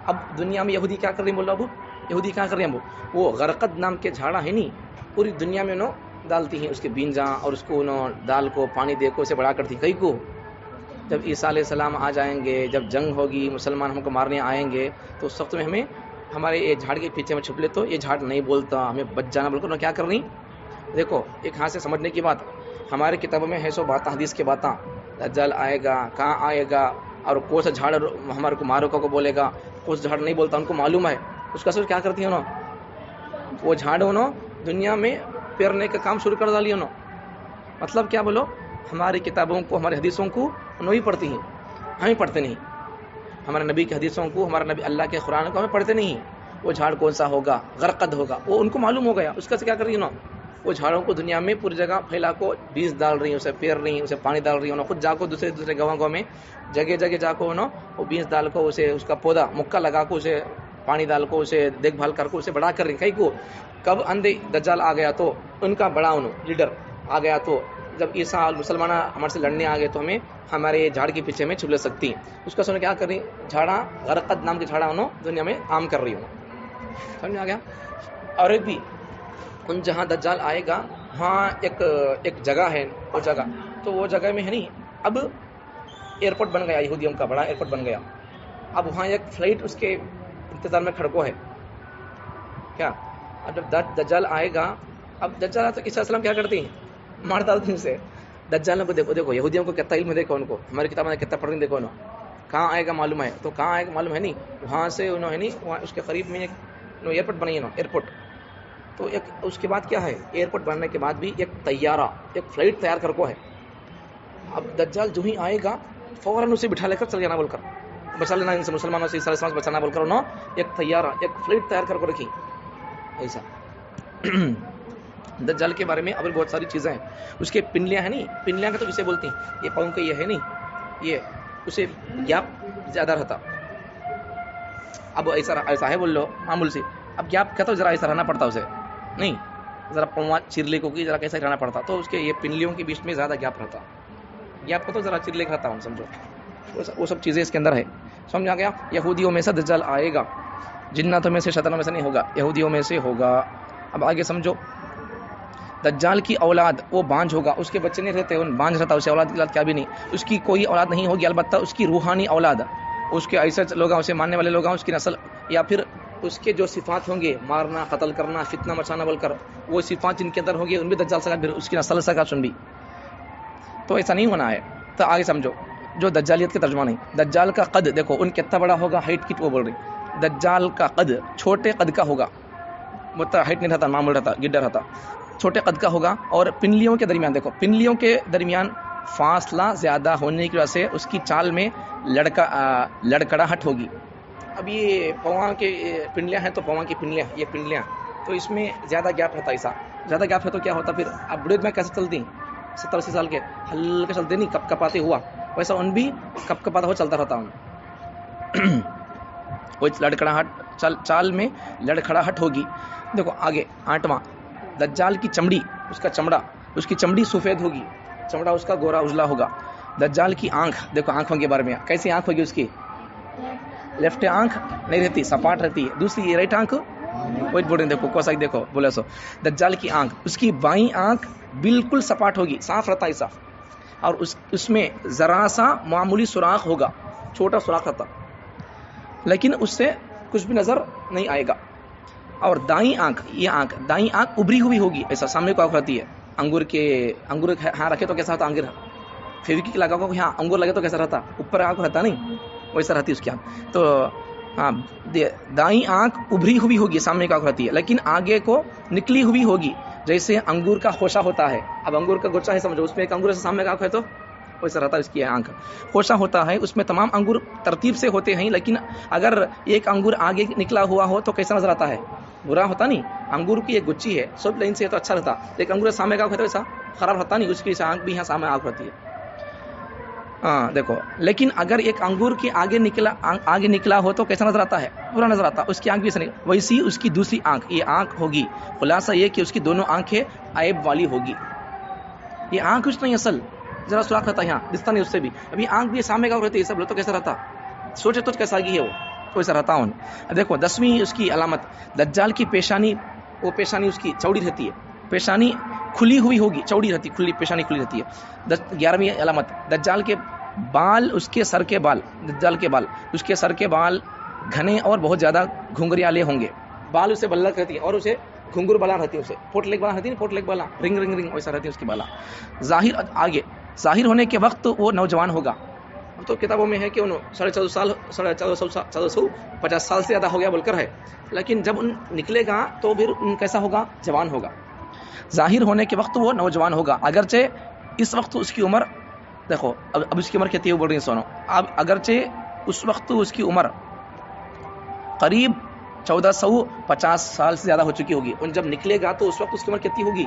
اب دنیا میں یہودی کیا کر رہے ہیں؟ بول رہا ابو یہودی کیا کر رہے ہیں؟ وہ غرقت نام کے جھاڑا ہے نہیں، پوری دنیا میں انہوں ڈالتی ہیں اس کے بیجاں، اور اس کو انہوں دال کو پانی دے کو اسے بڑا کرتی. کئی کو جب عیسیٰ علیہ السلام آ جائیں گے، جب جنگ ہوگی، مسلمان ہم کو مارنے آئیں گے، تو اس وقت میں ہمیں ہمارے یہ جھاڑ کے پیچھے میں چھپ لے تو یہ جھاڑ نہیں بولتا، ہمیں بچ جانا بول کر کیا کر رہی. دیکھو ایک ہاتھ سے سمجھنے کی بات، ہمارے کتابوں میں ہے سو باتیں، حدیث کی باتیں. دجال آئے گا، کہاں آئے گا، اور کون سا جھاڑ ہمارے کو مارو کو بولے گا، کون سا جھاڑ نہیں بولتا، ان کو معلوم ہے. اس کا سر کیا کرتی ہیں وہ جھاڑ انہوں دنیا میں پیرنے کا کام شروع کر ڈالی. مطلب کیا بولو، ہماری کتابوں کو، ہماری حدیثوں کو انہوں ہی پڑھتی ہیں، ہمیں پڑھتے نہیں. ہمارے نبی کی حدیثوں کو، ہمارے نبی اللہ کے قرآن کو ہمیں پڑھتے نہیں. وہ جھاڑ کون سا ہوگا، غرقد ہوگا، وہ ان کو معلوم ہو گیا. اس کا سے کیا کر رہی ہیں وہ جھاڑوں کو دنیا میں پوری جگہ پھیلا کو بیج ڈال رہی ہیں، اسے پیر رہی ہیں، اسے پانی ڈال رہی ہیں. خود جا کو دوسرے گاؤں میں جگہ جا کو وہ بیج ڈال کو اسے اس کا پودا مکہ لگا کو اسے پانی ڈال کو اسے دیکھ بھال کر کو اسے بڑا کر رہی. کئی کو کب اندھے دجال آ گیا تو ان کا بڑا لیڈر آ گیا، تو جب عیسیٰ مسلمان ہمارے سے لڑنے آ گئے تو ہمیں ہمارے جھاڑ کے پیچھے میں چھپ لے سکتی. اس کا سنو کیا کر رہی، جھاڑا غرقد نام کے جھاڑا انہوں دنیا میں عام کر رہی ہوں. سمجھ میں آ گیا. اور ایک بھی ان جہاں دجال آئے گا وہاں ایک جگہ ہے، وہ جگہ تو وہ جگہ میں ہے نہیں، اب ایئرپورٹ بن گیا، یہودیوں کا بڑا ایئرپورٹ بن گیا. اب وہاں ایک فلائٹ اس کے انتظار میں کھڑکو ہے. کیا اب جب دجال آئے گا، اب دجال تو عیسیٰ السلام کیا کرتی ہیں، مار ڈالتی اسے. دجال کو دیکھو یہودیوں کو کتنا علم ہے، دیکھو ان کو ہماری کتاب میں کتنا پڑھ رہی، دیکھو کہاں آئے گا معلوم ہے. تو کہاں آئے گا معلوم ہے نہیں، وہاں سے انہوں ہے نہیں، وہاں اس کے قریب میں ایک ایئرپورٹ بنائی ہے ایئرپورٹ. تو ایک اس کے بعد کیا ہے، ایئرپورٹ بننے کے بعد بھی ایک طیارہ، ایک فلائٹ تیار کر کو ہے. اب دجال جو ہی آئے گا فوراً اسے بٹھا لے کر چل جانا بول کر، بچا لینا ان سے مسلمانوں سے عیسیٰ علیہ السلام سے بچانا بول کر انہوں ایک طیارہ ایک فلائٹ تیار کر رکھی ایسا. دجال کے بارے میں اب بہت ساری چیزیں ہیں. اس کے پنڈلیاں ہیں نہیں, پنڈلیاں کا تو کسے بولتی ہیں, یہ پاؤں کا یہ ہے نہیں, یہ اسے گیپ زیادہ رہتا. اب ایسا ہے بول لو معمول سے, اب گیپ کہتا ذرا ایسا رہنا پڑتا اسے نہیں, ذرا پاؤں چرلے کو کی ذرا کیسا رہنا پڑتا, تو اس کے یہ پنڈلیوں کے بیچ میں زیادہ گیپ رہتا. گیپ کو تو ذرا چرلے کا رہتا ہوں سمجھو, وہ سب چیزیں اس کے اندر ہے. سمجھا گیا. یہودیوں میں سے دجال آئے گا, جناتوں میں سے شیطانوں میں سے نہیں ہوگا, یہودیوں میں سے ہوگا. اب آگے سمجھو. دجال کی اولاد وہ بانجھ ہوگا, اس کے بچے نہیں رہتے, ان بانجھ رہتا, اسے اولاد کیا بھی نہیں, اس کی کوئی اولاد نہیں ہوگی, البتہ اس کی روحانی اولاد, اس کے ایسے لوگ اسے ماننے والے لوگ, اس کی نسل, یا پھر اس کے جو صفات ہوں گے, مارنا, قتل کرنا, فتنہ مچانا بول کر, وہ صفات جن کے اندر ہوں گے ان بھی دجال سے, پھر اس کی نسل سے سن بھی. تو ایسا نہیں ہونا ہے. تو آگے سمجھو جو دجالیت کے ترجمہ نہیں. دجال کا قد دیکھو, ان کتنا بڑا ہوگا, ہائٹ کی وہ بول رہی. دجال کا قد چھوٹے قد کا ہوگا, مطلب ہائٹ نہیں رہتا, معمول رہتا, گڈر رہتا, چھوٹے قد کا ہوگا. اور پنڈلیوں کے درمیان دیکھو, پنڈلیوں کے درمیان فاصلہ زیادہ ہونے کی وجہ سے اس کی چال میں لڑکڑاہٹ ہوگی. اب یہ پواں کے پنڈلیاں ہیں, تو پواں کی پنڈلیاں, یہ پنڈلیاں, تو اس میں زیادہ گیپ رہتا. ایسا زیادہ گیپ ہے تو کیا ہوتا, پھر اب بڑے میں کیسے چلتی, 70-80 سال کے ہلکے چلتے نہیں, کپ کپاتے ہوا, ویسا ان بھی کپ کپاتا ہوا چلتا رہتا ہوں. وہ لڑکڑاہٹ, چال میں لڑکڑاہٹ ہوگی. دیکھو آگے 8واں, دجال کی چمڑی, اس کا چمڑا, اس کی چمڑی سفید ہوگی, چمڑا اس کا گورا اجلا ہوگا. دجال کی آنکھ, دیکھو آنکھوں کے بارے میں, کیسی آنکھ ہوگی اس کی, لیفٹ آنکھ نہیں رہتی, سپاٹ رہتی ہے, دوسری رائٹ آنکھ وہی بول رہے ہیں, دیکھو کوسا دیکھو بولے سو. دجال کی آنکھ, اس کی بائیں آنکھ بالکل سپاٹ ہوگی, صاف رہتا ایسا, اور اس میں ذرا سا معمولی سوراخ ہوگا, چھوٹا سوراخ رہتا, لیکن اس سے کچھ بھی نظر نہیں آئے گا. اور دائیں آنکھ, یہ دائیں آنکھ ابری ہوئی ہوگی, ایسا سامنے کو آنکھ رہتی ہے. انگور ہاں رکھے تو کیسا ہوتا, انگور فیویکوک لگا کو یہاں انگور لگے تو کیسا رہتا, اوپر آنکھ رہتا نہیں, ویسا رہتی اس کی آنکھ. تو ہاں, دائیں آنکھ ابری ہوئی ہوگی, سامنے کو آنکھ رہتی ہے, لیکن آگے کو نکلی ہوئی ہوگی, جیسے انگور کا خوشہ ہوتا ہے. اب انگور کا گچھا ہے سمجھو, اس میں ایک انگور سے سامنے کا آنکھ ہے تو ویسا رہتا اس کی آنکھ. خوشہ ہوتا ہے, اس میں تمام انگور ترتیب سے ہوتے ہیں, لیکن اگر ایک انگور آگے نکلا ہوا ہو تو کیسا نظر آتا ہے, برا ہوتا نہیں. انگور کی ایک گچھی ہے, سب لائن سے ہے تو اچھا رہتا, لیکن انگور سامنے کا آنکھ ہے تو ایسا خراب ہوتا نہیں, اس کی آنکھ بھی یہاں سامنے آنکھ رہتی ہے. ہاں دیکھو, لیکن اگر ایک انگور کے آگے نکلا ہو تو کیسا نظر آتا ہے, برا نظر آتا, اس کی آنکھ بھی ویسی اس کی دوسری آنکھ, یہ آنکھ ہوگی. خلاصہ یہ کہ اس کی دونوں آنکھیں عیب والی ہوگی. یہ آنکھ کچھ نہیں, اصل ذرا سوراخ رہتا ہے, یہاں دستا نہیں اس سے بھی. ابھی آنکھ بھی سامنے کا رہتی ہے, سب لوگ تو کیسا رہتا, سوچے تو کیسا ہے وہ, تو ایسا رہتا ہوں. دیکھو 10ویں اس کی علامت, دجال کی پیشانی, وہ پیشانی اس کی چوڑی رہتی ہے, پیشانی کھلی ہوئی ہوگی, چوڑی رہتی, پیشانی کھلی رہتی ہے. 11ویں علامت, دجال کے بال, اس کے سر کے بال, دجال کے بال, اس کے سر کے بال گھنے اور بہت زیادہ گھنگریالے ہوں گے. بال اسے بلک رہتی ہے, اور اسے گھنگر بالا رہتی ہے, اسے پوٹلیک بالا رہتی ہے, پوٹلیک بالا رنگ رنگ رنگ ویسا رہتی ہے اس کی بالا. آگے ظاہر ہونے کے وقت وہ نوجوان ہوگا. تو کتابوں میں ہے کہ 1450 سال سے زیادہ ہو گیا بول کر ہے, لیکن جب ان نکلے گا تو پھر ان کیسا ہوگا, جوان ہوگا. ظاہر ہونے کے وقت وہ نوجوان ہوگا, اگرچہ اس وقت اس کی عمر, دیکھو اب اس کی عمر کتنی بول رہی ہیں سونو, اب اگرچہ اس وقت اس کی عمر قریب 1450 سال سے زیادہ ہو چکی ہوگی, ان جب نکلے گا تو اس وقت اس کی عمر کتنی ہوگی,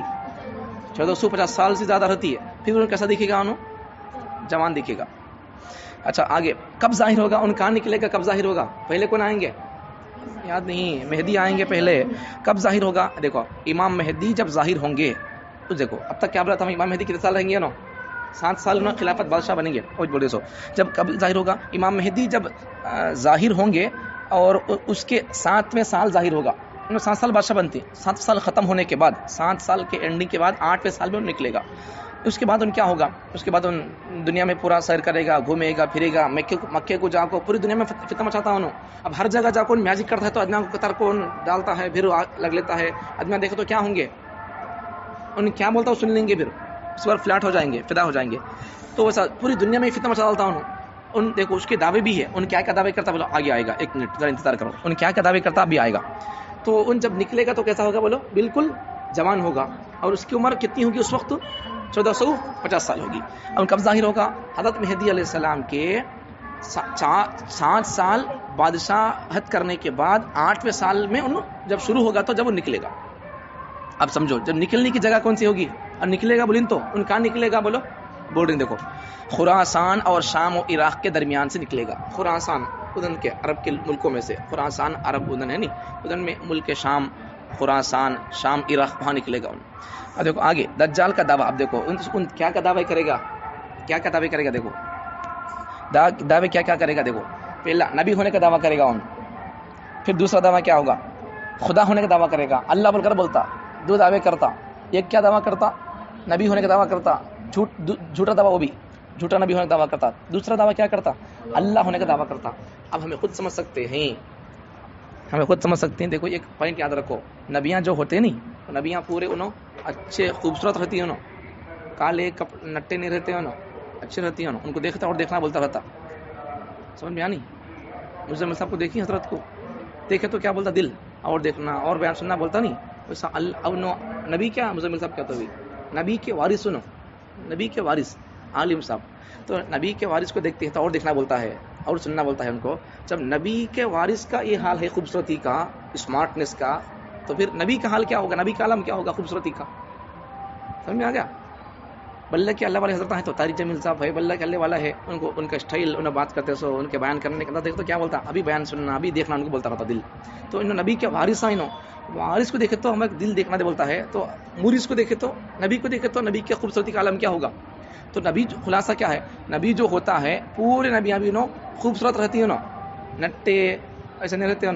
1450 سال سے زیادہ رہتی ہے, پھر ان کیسا دکھے گا, انہوں جوان دکھے گا. اچھا آگے کب ظاہر ہوگا, ان کہاں نکلے گا, کب ظاہر ہوگا, پہلے کون آئیں گے, یاد نہیں, مہدی آئیں گے پہلے. کب ظاہر ہوگا, دیکھو امام مہدی جب ظاہر ہوں گے تو دیکھو اب تک کیا بولا تھا, امام مہدی کتنے سال رہیں گے, 7 سال انہوں خلافت بادشاہ بنیں گے. بولے سو جب کب ظاہر ہوگا, امام مہدی جب ظاہر ہوں گے اور اس کے 7ویں سال ظاہر ہوگا, 7 سال بادشاہ بنتے, 7 سال ختم ہونے کے بعد, 7 سال کے اینڈنگ کے بعد 8ویں سال میں نکلے گا. اس کے بعد ان کیا ہوگا, اس کے بعد ان دنیا میں پورا سیر کرے گا, گھومے گا, پھرے گا, مکے کو جا کو پوری دنیا میں فتنہ مچاتا انہوں. اب ہر جگہ جا کو میجک کرتا ہے تو آدمی کو قطر کو ڈالتا ہے, پھر لگ لیتا ہے, آدمی دیکھے تو کیا ہوں گے, ان کیا بولتا ہے سن لیں گے, پھر اس بار فلیٹ ہو جائیں گے, فدا ہو جائیں گے. تو ویسا پوری دنیا میں فتنہ مچا ڈالتا ان. دیکھو اس کے دعوے بھی ہے, ان کیا دعوے کرتا, بولو آگے آئے گا, 1 منٹ ذرا انتظار کرو, ان کیا دعوے کرتا ابھی آئے گا. تو ان جب نکلے گا تو کیسا ہوگا, بولو بالکل جوان ہوگا, اور اس کی عمر کتنی ہوگی اس وقت, 1450 سال ہوگی. اب کب ظاہر ہوگا, حضرت مہدی علیہ السلام کے 7 سال بادشاہت کرنے کے بعد 8ویں سال میں جب شروع ہوگا تو جب وہ نکلے گا. اب سمجھو جب نکلنے کی جگہ کون سی ہوگی, اور نکلے گا بولیں تو ان کہاں نکلے گا بولو, بول رہے ہیں دیکھو خراسان اور شام و عراق کے درمیان سے نکلے گا. خراسان ادن کے عرب کے ملکوں میں سے, خراسان عرب ادن ہے نہیں, ادن میں ملک شام, خراسان, شام, عراق, وہاں نکلے گا. اب دیکھو آگے دجال کا دعویٰ. اب دیکھو ان کیا دعویٰ کرے گا, کیا دعوے کرے گا, دیکھو دعوے کیا کرے گا. دیکھو پہلا نبی ہونے کا دعویٰ کرے گا پھر دوسرا دعویٰ کیا ہوگا, خدا ہونے کا دعویٰ کرے گا. اللہ بول کر بولتا, 2 دعوے کرتا. ایک کیا دعویٰ کرتا, نبی ہونے کا دعویٰ کرتا, جھوٹا دعویٰ, وہ بھی جھوٹا نبی ہونے کا دعویٰ کرتا. دوسرا دعویٰ کیا کرتا, اللہ ہونے کا دعویٰ کرتا. اب ہمیں خود سمجھ سکتے ہیں, دیکھو ایک پوائنٹ یاد رکھو, نبیاں جو ہوتے نہیں, نبیاں پورے اچھے خوبصورت رہتی ہیں, کالے نٹے نہیں رہتے ہیں, اچھے رہتی ہیں, ان کو دیکھتا اور دیکھنا بولتا رہتا. سمجھ میں آنی, مجھے صاحب کو دیکھی حضرت کو دیکھے تو کیا بولتا, دل اور دیکھنا اور بیان سننا بولتا نہیں ویسا. نبی کیا مزمل صاحب کہتے ہوئے, نبی کے وارث سنو, نبی کے وارث عالم صاحب, تو نبی کے وارث کو دیکھتے ہیں تو اور دیکھنا بولتا ہے اور سننا بولتا ہے ان کو. جب نبی کے وارث کا یہ حال ہے خوبصورتی کا, اسمارٹنس کا, تو پھر نبی کا حال کیا ہوگا, نبی کا عالم کیا ہوگا خوبصورتی کا. سمجھ میں آ گیا. بلّہ کے اللہ والے حضرت ہیں تو طارق جمیل صاحب ہے, بلّہ کے اللہ والا ہے, ان کو ان کا اسٹائل, انہیں بات کرتے سو, ان کے بیان کرنے کے اندر دیکھو تو کیا بولتا, ابھی بیان سننا, ابھی دیکھنا, ان کو بولتا رہتا دل. تو انہوں نبی کے وارث ہیں, وارث کو دیکھے تو ہمیں دل دیکھنا دے بولتا ہے. تو مورث کو دیکھے تو, نبی کو دیکھے تو نبی کے خوبصورتی کا عالم کیا ہوگا. تو نبی خلاصہ کیا ہے, نبی جو ہوتا ہے پورے نبیاں بھی خوبصورت رہتی ہیں, نٹے ایسے نہیں رہتے ہیں.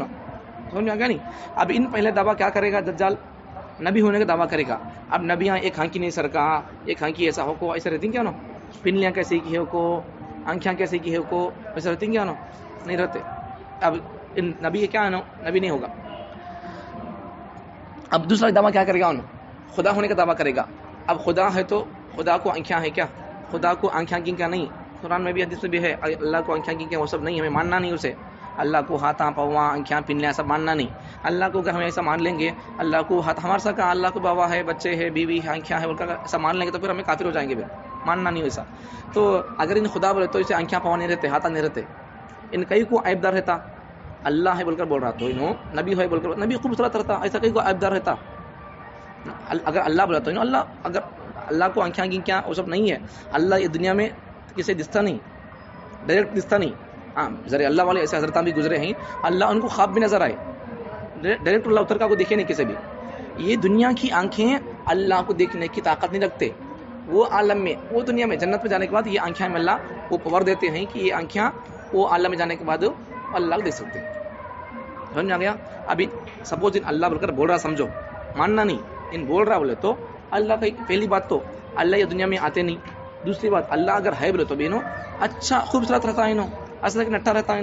سمجھ میں آ گیا نہیں. اب ان پہلے دعویٰ کیا کرے گا دجال, نبی ہونے کا دعویٰ کرے گا. اب نبیاں ایک ہانکی نہیں سر کا, ایک ہانکی ایسا ہو کو, ایسے رہتی کیا پنلیاں کیسے کی ہے کو, آنکھیاں کیسے کی ہے کو, ایسے رہتی کیا نہیں رہتے. اب ان نبی کیا ہے نبی نہیں ہوگا. اب دوسرا دعویٰ کیا کرے گا, خدا ہونے کا دعویٰ کرے گا. اب خدا ہے تو خدا کو آنکھیاں ہیں کیا, خدا کو آنکھیاں کی کیا نہیں. قرآن میں بھی حدیث میں بھی ہے, اللہ کو آنکھیاں کی کیا, وہ سب نہیں, ہمیں ماننا نہیں اسے. اللہ کو ہاتھاں پواں آنکھیاں پنلیاں سب ماننا نہیں. اللہ کو اگر ہم ایسا مان لیں گے, اللہ کو ہاتھ ہمارے ساتھ کہا, اللہ کو بابا ہے, بچے ہے, بیوی ہے, آنکھیاں ہے, بول کر ایسا مان لیں گے تو پھر ہمیں کافر ہو جائیں گے. پھر ماننا نہیں ویسا. تو اگر ان خدا بولے تو اسے آنکھیاں پواں نہیں رہتے, ہاتھاں نہیں رہتے, ان کئی کو عیب دار رہتا. اللہ ہے بول کر بول رہا, تو انہوں نبی ہے بول کر, نبی خوبصورت رہتا, ایسا کئی کو عیب دار رہتا. اگر اللہ بولا تو اللہ, اگر اللہ کو آنکھیاں کی کیا وہ سب نہیں ہے. اللہ یہ دنیا میں کسی دستا نہیں, ڈائریکٹ دستا نہیں. ہاں ذرا اللہ والے ایسے حضرتاں بھی گزرے ہیں, اللہ ان کو خواب بھی نظر آئے, ڈائریکٹ اللہ اتر کا کو دیکھے نہیں کسی بھی. یہ دنیا کی آنکھیں اللہ کو دیکھنے کی طاقت نہیں رکھتے. وہ عالم میں, وہ دنیا میں جنت میں جانے کے بعد یہ آنکھیں میں اللہ وہ پاور دیتے ہیں کہ یہ آنکھیں وہ عالم میں جانے کے بعد اللہ کو دیکھ سکتے ہیں. سمجھ میں آ گیا. ابھی سپوز ان اللہ بول کر بول رہا, سمجھو ماننا نہیں, ان بول رہا بولے تو اللہ کا پہلی بات تو اللہ یہ دنیا میں آتے نہیں. دوسری بات اللہ اگر ہے بولے تو بھی اچھا خوبصورت رہتا ہے, اصل کہ نٹا رہتا ہے,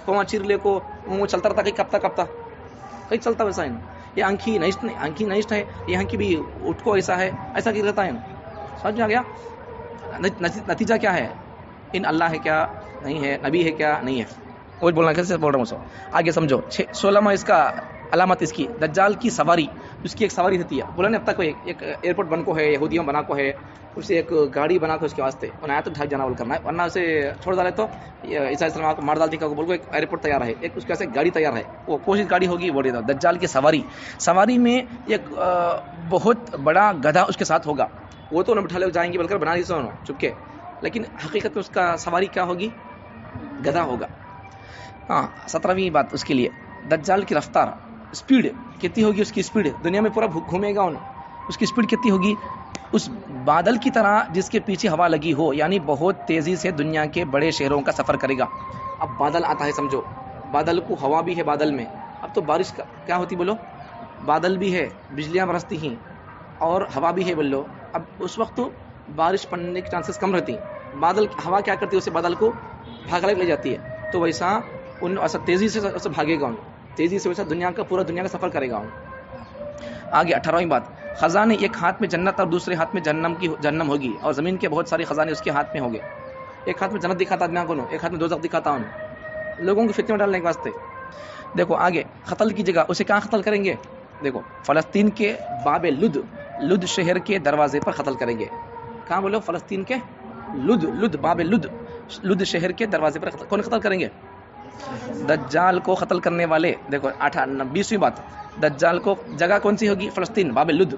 پواں چیر لے کو وہ چلتا رہتا, کہیں کہیں چلتا ویسا ہے. یہ آنکھی نشٹ ہے, یہ آنکھی بھی اٹھ کو ایسا ہے, ایسا کہ رہتا ہے. سمجھ میں آ گیا. نتیجہ کیا ہے, ان اللہ ہے کیا نہیں ہے, نبی ہے کیا نہیں ہے, وہ بولنا کیسے بول رہا ہوں سو. آگے سمجھو 16واں اس کا علامت اس کی, دجال کی سواری. اس کی ایک سواری رہتی ہے, بولا نہیں اب تک ایک ایئرپورٹ بن کو ہے, یہودیوں بنا کو ہے, اسے ایک گاڑی بنا کو اس کے واسطے انہیں تو ڈھاک جانا بول کرنا ہے, ورنہ اسے چھوڑ ڈالے تو عیسیٰ السلام کو مار ڈالتی کا بول کو ایک ایئرپورٹ تیار ہے, ایک اس کے واسطے گاڑی تیار ہے, وہ کوشش گاڑی ہوگی. بول رہی دجال کی سواری میں ایک بہت بڑا گدھا اس کے ساتھ ہوگا. وہ تو انہیں بٹھا لے جائیں گے بول کر بنا دی سو چپکے, لیکن حقیقت میں اس کا سواری کیا ہوگی, گدھا ہوگا. ہاں 17ویں بات اس کے لیے, دجال کی رفتار, اسپیڈ کتنی ہوگی, اس کی اسپیڈ دنیا میں پورا گھومے گا, اس کی اسپیڈ کتنی ہوگی, اس بادل کی طرح جس کے پیچھے ہوا لگی ہو, یعنی بہت تیزی سے دنیا کے بڑے شہروں کا سفر کرے گا. اب بادل آتا ہے, سمجھو بادل کو ہوا بھی ہے بادل میں, اب تو بارش کا کیا ہوتی بولو, بادل بھی ہے, بجلیاں برستی ہیں اور ہوا بھی ہے بولو. اب اس وقت تو بارش پڑنے کی چانسز کم رہتی ہیں, بادل ہوا کیا کرتی ہے, اسے بادل کو بھاگ لے جاتی ہے. تو ویسا ایسا تیزی سے بھاگے گا, تیزی سے ویسا پورا دنیا کا سفر کرے گا. آگے 18ویں بات, خزانے, ایک ہاتھ میں جنت اور دوسرے ہاتھ میں جہنم ہوگی, اور زمین کے بہت سارے خزانے اس کے ہاتھ میں ہوں گے. ایک ہاتھ میں جنت دکھاتا آدمی کو, ایک ہاتھ میں دوزخ دکھاتا ہوں, لوگوں کو فتنے میں ڈالنے کے واسطے. دیکھو آگے قتل کی جگہ, اسے کہاں قتل کریں گے, دیکھو فلسطین کے باب لد شہر کے دروازے پر قتل کریں گے. کہاں بولو, فلسطین کے لد باب لد, لد شہر کے دروازے پر کون قتل کریں گے؟ دجال کو قتل کرنے والے. دیکھو 20ویں بات, دجال کو جگہ کون سی ہوگی؟ فلسطین, باب لد.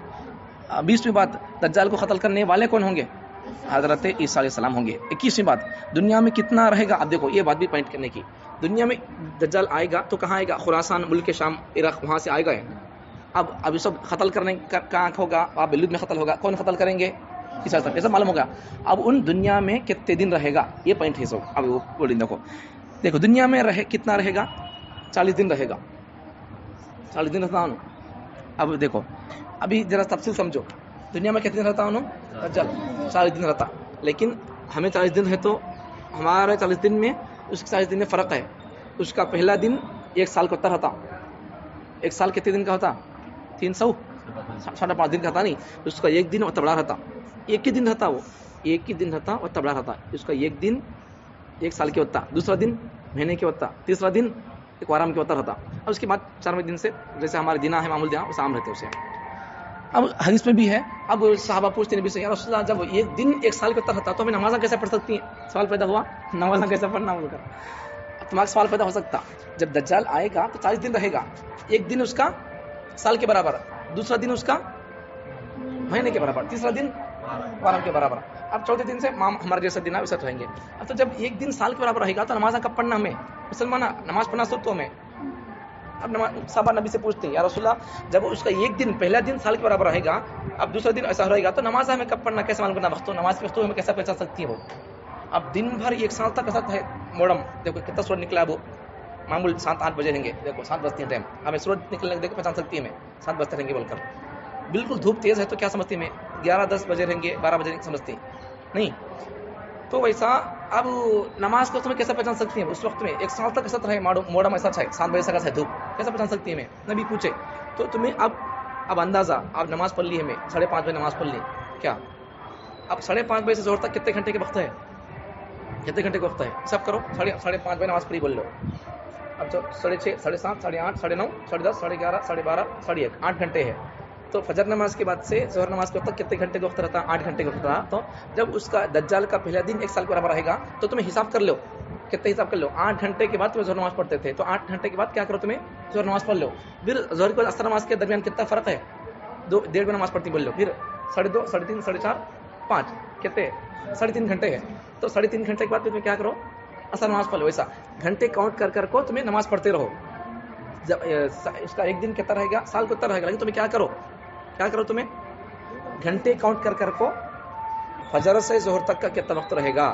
20ویں بات, دجال کو قتل کرنے والے کون ہوں گے؟ حضرت عیسیٰ علیہ السلام ہوں گے. 21ویں بات, دنیا میں کتنا رہے گا؟ اب دیکھو یہ بات بھی پوائنٹ کرنے کی, دنیا میں دجال آئے گا تو کہاں آئے گا؟ خراسان, ملک شام, عراق, وہاں سے آئے گا. اب یہ سب قتل کرنے کہاں ہوگا؟ باب لد میں قتل ہوگا. کون قتل کریں گے؟ عیسیٰ علیہ السلام. معلوم ہوگا. اب ان دنیا میں کتنے دن رہے گا؟ یہ پوائنٹ ہے سب. اب وہ بولیں, دیکھو دنیا میں کتنا رہے گا؟ 40 دن رہے گا. 40 دن رہتا ہوں. اب دیکھو ابھی ذرا تفصیل سمجھو, دنیا میں کتنے دن رہتا ہوں؟ دجال 40 دن رہتا. لیکن ہمیں 40 دن ہے تو ہمارے 40 دن میں اس کے 40 دن میں فرق ہے. اس کا پہلا دن 1 سال کا ہوتا رہتا. 1 سال کتنے دن کا ہوتا؟ 305 دن کا ہوتا. نہیں, اس کا ایک دن اور تبڑا رہتا. ایک ہی دن رہتا, وہ ایک ہی دن رہتا اور تبڑا رہتا. اس کا ایک دن 1 سال کے ہوتا, دوسرا دن مہینے کے ہوتا, تیسرا دن ایک آرام کے ہوتا رہتا. اب اس کے بعد 4ویں دن سے جیسے ہمارے دینا ہے معمول دینا اس عام رہتے اسے. اب حدیث میں بھی ہے. اب صحابہ پوچھتے نبی سے, یا رسول اللہ جب ایک دن 1 سال کے ہوتا رہتا تو ہمیں نمازیں کیسے پڑھ سکتی ہیں؟ سوال پیدا ہوا, نمازیں کیسے پڑھنا بول کر. تمہارا سوال پیدا ہو سکتا, جب دجال آئے گا تو 40 دن رہے گا. ایک دن اس کا سال کے برابر, دوسرا دن اس کا مہینے کے برابر, تیسرا دن آرام کے برابر. اب 4تھے دن سے ہمارے جیسے دن ویسے رہیں گے. اب تو جب ایک دن سال کے برابر رہے گا تو نماز کب پڑھنا ہمیں؟ مسلمان نماز پڑھنا سب تو ہمیں. اب صحابہ نبی سے پوچھتے ہیں, یا رسول اللہ جب اس کا ایک دن پہلا دن سال کے برابر رہے گا, اب دوسرا دن ایسا رہے گا تو نماز ہمیں کب پڑھنا, کیسے معلوم کرنا وقت؟ نماز کے وقت ہمیں کیسے پہچان سکتی ہے وہ؟ اب دن بھر 1 سال تک ایسا ہے موڑم. دیکھو کتنا سورج نکلا, وہ معمول 7-8 بجے رہیں گے. دیکھو 7 بجتے ہیں ٹائم, ہمیں سورج نکلنے دیکھو پہچان سکتی ہے ہمیں 7 بجتے رہیں گے بول کر. بالکل دھوپ تیز ہے تو کیا سمجھتی میں 11-10 بجے رہیں گے, 12 بجے سمجھتی نہیں. تو ویسا اب نماز کو تمہیں کیسے پہچان سکتی ہیں اس وقت میں؟ 1 سال تک ایسا رہے موڑم ایسا ہے, 7 بجے تک ہے دھوپ, کیسے پہچان سکتی ہے میں؟ نبی پوچھے تو تمہیں اب اندازہ, آپ نماز پڑھ لی ہے, میں 5:30 بجے نماز پڑھ لی کیا, اب 5:30 بجے سے زہر تک کتنے گھنٹے کے وقت ہے؟ کتنے گھنٹے کا وقت ہے؟ سب کرو, 5:30 بجے نماز پڑھی بول لو. اب جو 6:30, 7:30, 8:30, 9:30, 10:30, 11:30, 12:30, 1:30, 8 گھنٹے ہے. تو فجر نماز کے بعد سے ظہر نماز کے وقت تک کتنے گھنٹے کا وقت رہتا؟ 8 گھنٹے کا وقت رہا. تو جب اس کا دجال کا پہلا دن 1 سال کے برابر رہے گا تو تمہیں حساب کر لو, کتنے حساب کر لو. 8 گھنٹے کے بعد تمہیں ظہر نماز پڑھتے تھے, تو 8 گھنٹے کے بعد کیا کرو, تمہیں ظہر نماز پڑھ لو. پھر ظہر کو اثر نماز کے درمیان کتنا فرق ہے؟ 1.5 میں نماز پڑھتی بول لو. پھر 2:30, 3:30, 4:30, 5 کتنے 3.5 گھنٹے ہے. تو 3.5 گھنٹے کے بعد تمہیں کیا کرو, اثر نماز پڑھ لو. ایسا گھنٹے کاؤنٹ کر کو تمہیں نماز پڑھتے رہو. جب اس کا ایک دن کتنا رہے گا, سال کو کتنا رہے گا, لیکن تمہیں کیا کرو تمہیں گھنٹے کاؤنٹ کر کو فجر سے ظہر تک کا کتنا وقت رہے گا.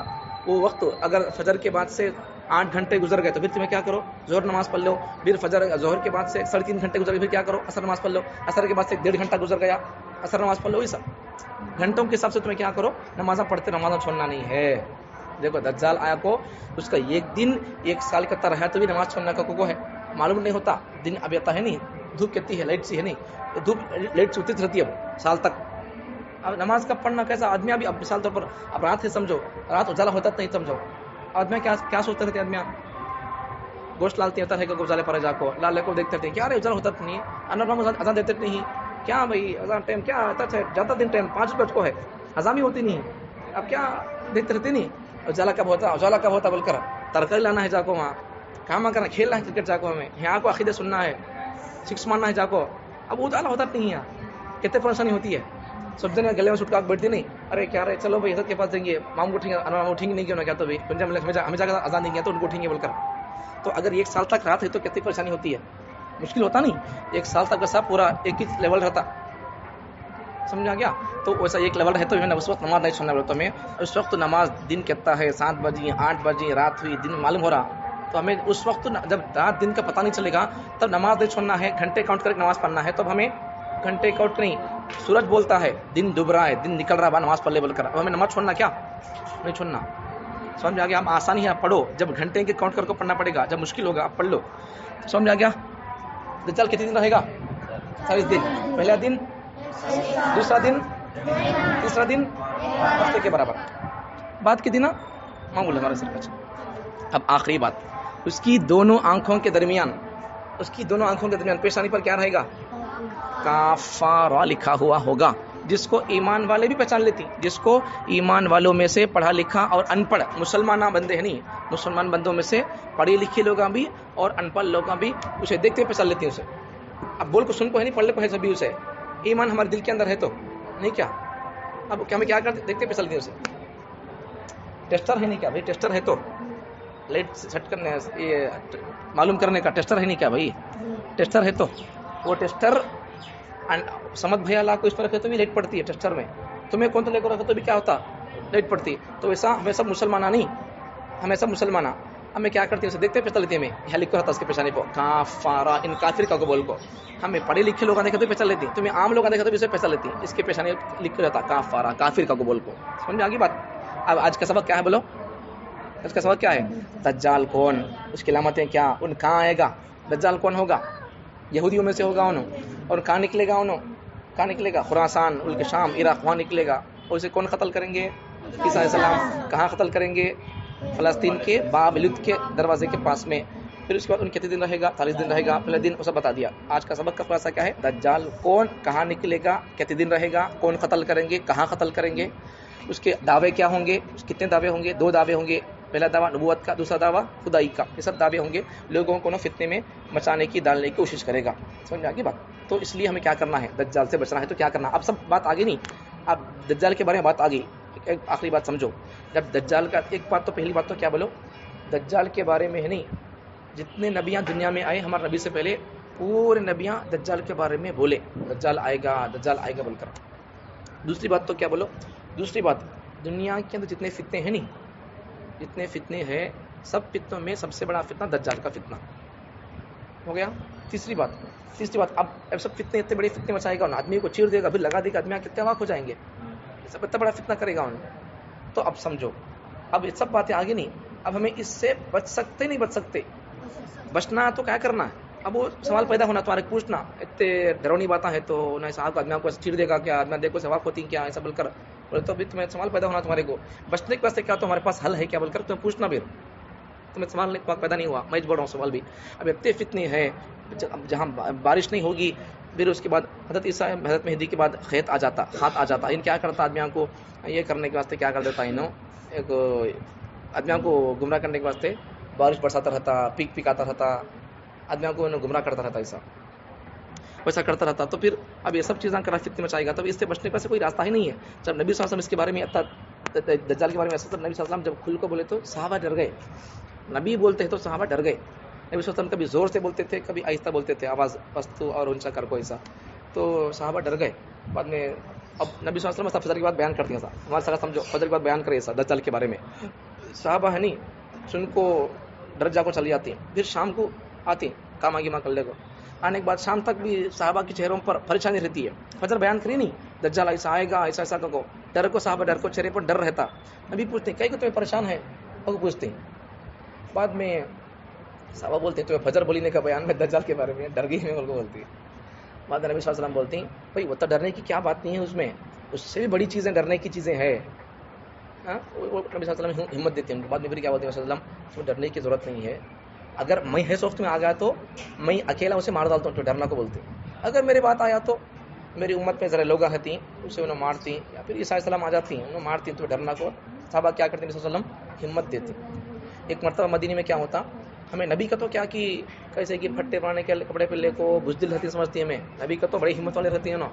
وہ وقت اگر فجر کے بعد سے 8 گھنٹے گزر گئے تو پھر تمہیں کیا کرو, ظہر نماز پڑھ لو. پھر ظہر کے بعد سے 3.5 گھنٹے گزر گئے, پھر کیا کرو, اثر نماز پڑھ لو. اثر کے بعد سے 1.5 گھنٹہ گزر گیا, اثر نماز پڑھ لو. یہ سب گھنٹوں کے حساب سے تمہیں کیا کرو, نمازیں پڑھتے, نمازیں چھوڑنا نہیں ہے. دیکھو دجال آیا کو اس کا ایک دن 1 سال کا رہا تو بھی نماز چھوڑنے کا کو ہے, معلوم نہیں ہوتا. دن اب آتا ہے نہیں, دھوپ کتنی ہے, لائٹ سی ہے نہیں, دھوپ لیٹ سے ہوتی رہتی ہے اب سال تک. اب نماز کا پڑھنا کیسا آدمی, ابھی اب مثال طور پر اب رات ہے سمجھو, رات اجالا ہوتا نہیں سمجھو, آدمی کیا سوچتے رہتے آدمی, گوشت لالتے ہوتا ہے کہ گزالے پر جا کو لالے کو دیکھتے تھے, کیا ارے اجالا ہوتا نہیں ہے, اذان دیتے نہیں کیا بھائی, اذان ٹائم کیا آتا ہے, جاتا دن ٹائم 5 بج کو ہے, اذان ہی ہوتی نہیں, اب کیا دیکھتے رہتے نہیں, اجالا کب ہوتا بول کر ترکاری لانا ہے جا کو, وہاں کام کرنا, کھیلنا ہے کرکٹ جا کو, ہمیں یہاں کو عقیدہ سننا ہے, 6 مارنا ہے جا کو. اب اجالا ہوتا نہیں ہے, کتنے پریشانی ہوتی ہے. سب جنے گلے میں سٹکا بیٹھتے نہیں, ارے کیا رہے, چلو بھائی حضرت کے پاس دیں گے, مام کو اٹھیں گے نہیں کیوں نہ, کیا تو بھائی ہمیں جا کر اذان دیں گے تو ان کو اٹھیں گے بول کر. تو اگر 1 سال تک رات ہے تو کتنی پریشانی ہوتی ہے, مشکل ہوتا نہیں. 1 سال تک ویسا پورا ایک ہی لیول رہتا, سمجھا گیا. تو ویسا ایک لیول رہتا ہے, اس وقت نماز نہیں چھوڑنا بولتا ہمیں. اس وقت نماز دن کتنا ہے, 7 بجے 8 بجے رات ہوئی, دن معلوم ہو رہا, تو ہمیں اس وقت جب رات دن کا پتہ نہیں چلے گا تب نماز نہیں چھوڑنا ہے, گھنٹے کاؤنٹ کر کے نماز پڑھنا ہے. تب ہمیں گھنٹے کاؤنٹ نہیں, سورج بولتا ہے دن ڈوب رہا ہے, دن نکل رہا ہے, نماز پڑھ لے بول کر. اب ہمیں نماز چھوڑنا کیا نہیں چھوڑنا, سمجھ میں آ گیا. ہم آسانی ہے, آپ پڑھو, جب گھنٹے کے کاؤنٹ کر کو پڑھنا پڑے گا, جب مشکل ہوگا آپ پڑھ لو. سمجھ میں آ گیا. دجال کتنے دن رہے گا, 40 دن. پہلا دن, دوسرا دن, تیسرا دن ہفتے کے برابر. بات کی دینا معمول ہمارے سر کا. اب آخری بات, اس کی دونوں آنکھوں کے درمیان پیشانی پر کیا رہے گا, کافارہ لکھا ہوا ہوگا. جس کو ایمان والے بھی پہچان لیتی ہیں، جس کو ایمان والوں میں سے پڑھا لکھا اور ان پڑھ مسلمان بندے ہیں نہیں، مسلمان بندوں میں سے پڑھے لکھے لوگ بھی اور ان پڑھ لوگ بھی اسے دیکھتے پہچان لیتے ہیں اسے. اب بول کو سن کو ہے نہیں، پڑھ لے کو ہے سبھی اسے، ایمان ہمارے دل کے اندر ہے تو نہیں کیا. اب کیا ہمیں کیا کرتے دیکھتے پہچان لیتے ہیں اسے. ٹیسٹر ہے نہیں کیا بھائی، ٹیسٹر ہے تو لائٹ سیٹ کرنے یہ معلوم کرنے کا ٹیسٹر ہے نہیں کیا بھائی، ٹیسٹر ہے تو وہ ٹیسٹر سمجھ بھیا لا کو اس پر رکھے تو بھی لائٹ پڑتی ہے ٹیسٹر میں، تمہیں کون تو لے کر رکھے تو بھی کیا ہوتا لائٹ پڑتی ہے. تو ایسا ہمیں سب مسلمانہ نہیں، ہمیں سب مسلمانہ ہمیں کیا کرتے ہیں اسے دیکھتے پہچان لیتے ہیں. ہمیں یہاں لکھا ہوتا اس کے پیشانے کو کافارا ان کافر کا کو بول کو، ہمیں پڑھے لکھے لوگ دیکھا تو پہچان لیتی ہیں، تمہیں عام لوگ دیکھا تو بھی اسے پہچان لیتی ہیں. اس کے پیشانے لکھا جاتا کافارا کافر کا کو بول کو. سمجھ میں آگی بات. اب آج کا سبق کیا ہے بولو، آج کا سبق کیا ہے؟ دجال کون، اس کی علامتیں کیا، ان کہاں آئے گا، دجال کون ہوگا، یہودیوں میں سے ہوگا انہوں، اور کہاں نکلے گا انہوں، کہاں نکلے گا، خراسان ملک شام عراق وہاں نکلے گا. اور اسے کون قتل کریں گے، عیسیٰ علیہ السلام. کہاں قتل کریں گے، فلسطین کے باب لد کے دروازے کے پاس میں. پھر اس کے بعد ان کتنے دن رہے گا، 40 دن رہے گا. پہلے دن اسے بتا دیا. آج کا سبق کا خلاصہ کیا ہے، دجال کون، کہاں نکلے گا، کتنے دن رہے گا، کون قتل کریں گے، کہاں قتل کریں گے، اس کے دعوے کیا ہوں گے، کتنے دعوے ہوں گے، 2 دعوے ہوں گے. پہلا دعویٰ نبوت کا، دوسرا دعویٰ خدائی کا. یہ سب دعوے ہوں گے، لوگوں کو فتنے میں مچانے کی ڈالنے کی کوشش کرے گا. سمجھ میں آ گئی بات. تو اس لیے ہمیں کیا کرنا ہے، دجال سے بچنا ہے تو کیا کرنا. اب سب بات آگے نہیں، اب دجال کے بارے میں بات آگئی. ایک آخری بات سمجھو، جب دجال کا ایک بات تو پہلی بات تو کیا بولو، دجال کے بارے میں ہے نہیں، جتنے نبیاں دنیا میں آئے ہمارے نبی سے پہلے پورے نبیاں دجال کے بارے میں بولے، دجال آئے گا دجال آئے گا بول کر. دوسری بات تو کیا بولو، دوسری بات دنیا کے اندر جتنے فتنے ہیں نہیں، جتنے فتنے ہیں سب فتنوں میں سب سے بڑا فتنہ دجال کا فتنہ ہو گیا. تیسری بات اب سب فتنے اتنے بڑے فتنے مچائے گا، آدمی کو چیر دے گا، پھر لگا دے گا، آدمی کتنے واق ہو جائیں گے، سب اتنا بڑا فتنہ کرے گا انہیں. تو اب سمجھو، اب یہ سب باتیں آگے نہیں، اب ہمیں اس سے بچ سکتے نہیں بچ سکتے، بچنا تو کیا کرنا ہے. اب وہ سوال پیدا ہونا تمہارے پوچھنا، اتنے ڈرونی باتیں ہیں تو انہیں صاحب آدمی کو چیر دے گا کیا، آدمی دیکھو سے واق ہوتی کیا، ایسا بول کر بولے تو تمہیں سوال پیدا ہونا تمہارے کو بچنے کے واسطے کیا تو ہمارے پاس حل ہے کیا بول کر تمہیں پوچھنا. پھر تمہیں سوال پیدا نہیں ہوا، میں بول رہا ہوں سوال بھی. اب اتنے فتنے ہیں، جہاں بارش نہیں ہوگی، پھر اس کے بعد حضرت عیسیٰ حضرت مہدی کے بعد خیت آ جاتا. ان کیا کرتا آدمیوں کو یہ کرنے کے واسطے کیا کر دیتا انہوں، ایک آدمیوں کو گمراہ کرنے کے واسطے بارش برساتا رہتا، پیک آتا رہتا، آدمیوں کو انہوں گمراہ کرتا رہتا، ایسا کرتا رہتا. تو پھر اب یہ سب چیزیں کرا فتنے مچائے گا، تب اس سے بچنے کا کوئی راستہ ہی نہیں ہے. جب نبی صلی اللہ علیہ وسلم اس کے بارے میں دجال کے بارے میں ایسا، نبی صلی اللہ علیہ وسلم جب کھل کو بولے تو صحابہ ڈر گئے. نبی بولتے ہیں تو صحابہ ڈر گئے. نبی صلی اللہ علیہ وسلم کبھی زور سے بولتے تھے، کبھی آہستہ بولتے تھے، آواز پستو اور اونچا کر کو ایسا. تو صحابہ ڈر گئے. بعد میں اب نبی صلی اللہ علیہ وسلم فجر کی بات بیان کرتے ہیں، ہمارے ساتھ سمجھو فجر کی بات بیان کرے ایسا دجال کے بارے میں. صحابہ ہے نہیں سن کو ڈر جا کو چلی جاتی ہیں. پھر شام کو آتی کام آگی ماں کر لے کو، آنے کے بعد شام تک بھی صحابہ کے چہروں پر پریشانی رہتی ہے. فجر بیان کری نہیں، دجال ایسا آئے گا ایسا ایسا کو ڈر کو، صحابہ ڈر کو چہرے پر ڈر رہتا. نبی پوچھتے ہیں کئی کو تمہیں پریشان ہے، اور پوچھتے ہیں. بعد میں صحابہ بولتے ہیں تمہیں فجر بولینے کا بیان میں دجال کے بارے میں ڈر گئی میں بول کو بولتی ہے. بعد نبی صلی اللہ علیہ وسلم بولتے ہیں بھائی وہ تو ڈرنے کی کیا بات نہیں ہے، اس میں اس سے بھی بڑی چیزیں ڈرنے کی چیزیں ہیں. وہ نبی صلی اللہ علیہ وسلم ہمت دیتے ہیں. بعد میں پھر کیا بولتے ہیں صلی اللہ علیہ وسلم تمہیں ڈرنے کی ضرورت نہیں ہے، اگر میں ہے سوفت میں آ گیا تو میں اکیلا اسے مار ڈالتا ہوں، تو ڈرنا کو بولتے ہیں. اگر میرے بات آیا تو میری امت میں ذرا لوگ رہتی ہیں اسے انہوں مارتی، یا پھر عیسیٰ علیہ السلام آ جاتی ہیں انہوں مارتی، تو ڈرنا کو صحابہ کیا کرتے ہیں صلی اللہ علیہ وسلم ہمت دیتے. ایک مرتبہ مدینے میں کیا ہوتا، ہمیں نبی کا تو کیا کہ کیسے کہ پھٹے پرانے کے کپڑے پہلے کو بزدل رہتی سمجھتی ہے، ہمیں نبی کا تو بڑی ہمت والے رہتی ہے نا.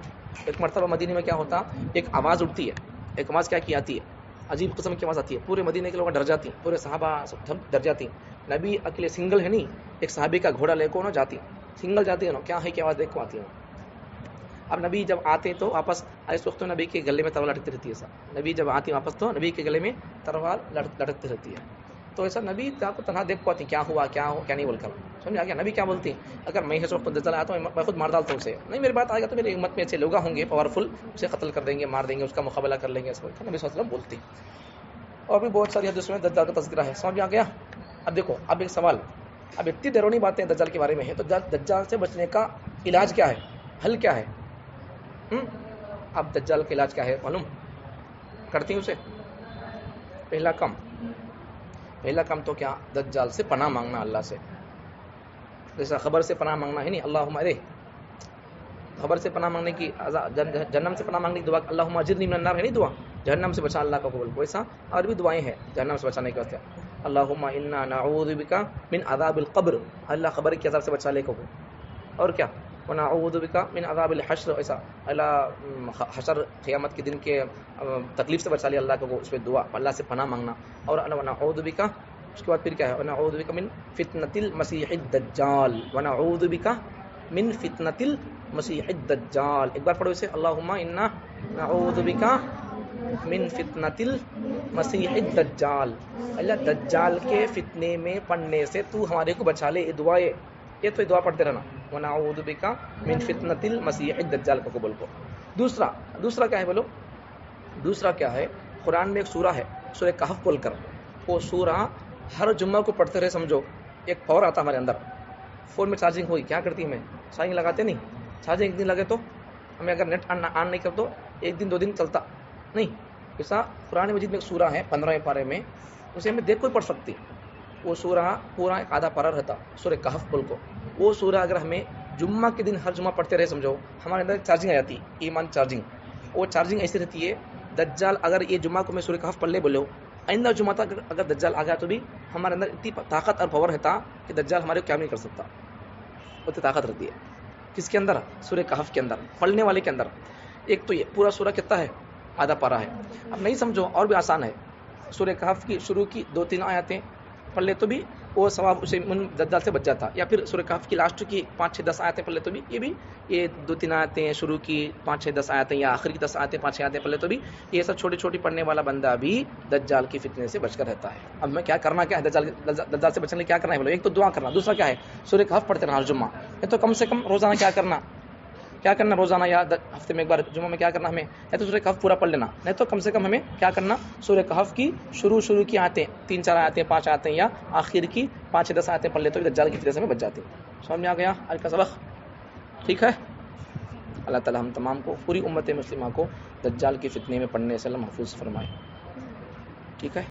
ایک مرتبہ مدینے میں کیا ہوتا، ایک آواز اٹھتی ہے، ایک آواز کیا کی آتی ہے، عجیب قسم کی آواز آتی ہے. پورے مدینے کے لوگ ڈر جاتی ہیں، پورے صحابہ سب ڈر جاتی ہیں. نبی اکیلے سنگل ہے نہیں، ایک صحابی کا گھوڑا لے کو نا جاتی، سنگل جاتی ہے نا، کیا ہے کہ آواز دیکھ کو آتی ہے. اب نبی جب آتے تو واپس اس وقت تو نبی کے گلے میں تلوار لٹکتی رہتی ہے. ایسا نبی جب آتی واپس تو نبی کے گلے میں تلوار لٹکتی رہتی ہے. تو ایسا نبی کو تنہا دیکھ کو آتی کیا ہوا کیا نہیں بول کر. سمجھ آ گیا نبی کیا بولتی، اگر میں اس وقت دجال آیا تو میں خود مار ڈالتا ہوں اسے، نہیں میری بات آئے گا تو میری امت میں ایسے لوگ ہوں گے پاورفل، اسے قتل کر دیں گے، مار دیں گے، اس کا مقابلہ کر لیں گے. نبی صلی اللہ علیہ وسلم بولتی. اور بھی بہت ساری حدیثوں میں دجال کا تذکرہ ہے. سمجھ آ گیا. اب دیکھو اب ایک سوال، اب اتنی ڈرونی باتیں دجال کے بارے میں ہیں، تو دجال سے بچنے کا علاج کیا ہے، حل کیا ہے؟ اب دجال کا علاج کیا ہے معلوم کرتی ہوں اسے. پہلا کام تو کیا، دجال سے پناہ مانگنا اللہ سے. جیسا خبر سے پناہ مانگنا ہے نہیں، اللہم ارے خبر سے پناہ مانگنے کی، جہنم سے پناہ مانگنے کی دعا اللہم اجرنی من النار ہے نہیں دعا، جہنم سے بچا اللہ کا قبول، ویسا اور بھی دعائیں ہیں جہنم سے بچانے کے واسطے، اللہم انا نعوذ بک من عذاب القبر، اللہ قبر کے عذاب سے بچا لے کو، اور کیا ونعوذ بک من عذاب الحشر، ایسا اللہ حشر قیامت کے دن کے تکلیف سے بچا لے اللہ کو، اس پہ دعا اللہ سے پناہ مانگنا، اور ونعوذ بک، اس کے بعد پھر کیا ہے ونعوذ بک من فتنۃ المسیح الدجال، ونعوذ بک من فتنۃ المسیح الدجال، ایک بار پڑھو اسے اللہم انا نعوذ بک من فتنۃ المسیح الدجال، اللہ دجال کے فتنے میں پڑنے سے تو ہمارے کو بچا لے، یہ دعا ہے، یہ تو دعا پڑھتے رہنا، ونعوذ بک من فتنۃ المسیح الدجال کو قبول کو۔ دوسرا کیا ہے بولو، دوسرا کیا ہے، قرآن میں ایک سورہ ہے سورہ کہف کھول کر، وہ سورہ ہر جمعہ کو پڑھتے رہے، سمجھو ایک پاور آتا ہمارے اندر، فون میں چارجنگ ہوئی کیا کرتی ہمیں، چارجنگ لگاتے نہیں، چارجنگ ایک دن لگے تو ہمیں اگر نیٹ آن نہیں کر تو ایک دن 2 دن چلتا نہیں، ایسا قرآن مجید میں ایک سورہ ہے 15ویں پارے میں، اسے ہمیں دیکھ کوئی پڑھ سکتی، وہ سورہ پورا ایک آدھا پارہ رہتا سورہ کہف کھول کو، وہ سورہ اگر ہمیں جمعہ کے دن ہر جمعہ پڑھتے رہے، سمجھو ہمارے اندر چارجنگ آ جاتی، ایمان چارجنگ، وہ چارجنگ ایسی رہتی ہے، دجال اگر یہ جمعہ کو میں سورہ کہف پڑھ لے بولو، آئندہ جمعہ تک اگر دجال آ گیا تو بھی ہمارے اندر اتنی طاقت اور پاور رہتا کہ دجال ہمارے کو کیا نہیں کر سکتا، اتنی طاقت رہتی ہے، کس کے اندر، سورہ کہف کے اندر، پڑھنے والے کے اندر۔ ایک تو یہ پورا سورہ کتنا ہے، آدھا پارہ ہے، اب نہیں سمجھو اور بھی آسان ہے، سورہ کہف کی شروع کی 2-3 آیتیں پڑھ لے تو بھی وہ ثواب اسے دجال سے بچ جاتا، یا پھر سورہ کہف کی لاسٹ کی 5-6-10 آیتیں پڑھ لے تو بھی یہ 2-3 آیتیں شروع کی 5-6-10 آیتیں یا آخر کی 10 آیتیں 5-6 آیتیں پڑھ لے تو بھی یہ سب چھوٹی چھوٹی پڑھنے والا بندہ بھی دجال کی فتنے سے بچ کر رہتا ہے۔ اب میں کیا کرنا کیا ہے، دجال سے بچنے کے لیے کیا کرنا ہے بولو، ایک تو دعا کرنا، دوسرا کیا ہے سورہ کہف پڑھتے رہنا ہر جمعہ، یہ تو کم سے کم روزانہ کیا کرنا روزانہ یا ہفتے میں ایک بار جمعہ میں کیا کرنا ہمیں، یا تو سورہ کہف پورا پڑھ لینا، نہیں تو کم سے کم ہمیں کیا کرنا، سورہ کہف کی شروع کی آیتیں 3-4 آیتیں 5 آیتیں یا آخر کی 5-10 آیتیں پڑھ لے تو دجال کی فتنے سے ہمیں بچ جاتے۔ سمجھ میں آ گیا آج کا سبق، ٹھیک ہے؟ اللہ تعالی ہم تمام کو، پوری امت مسلمہ کو دجال کی فتنے میں پڑھنے سے اللہ محفوظ فرمائے، ٹھیک ہے؟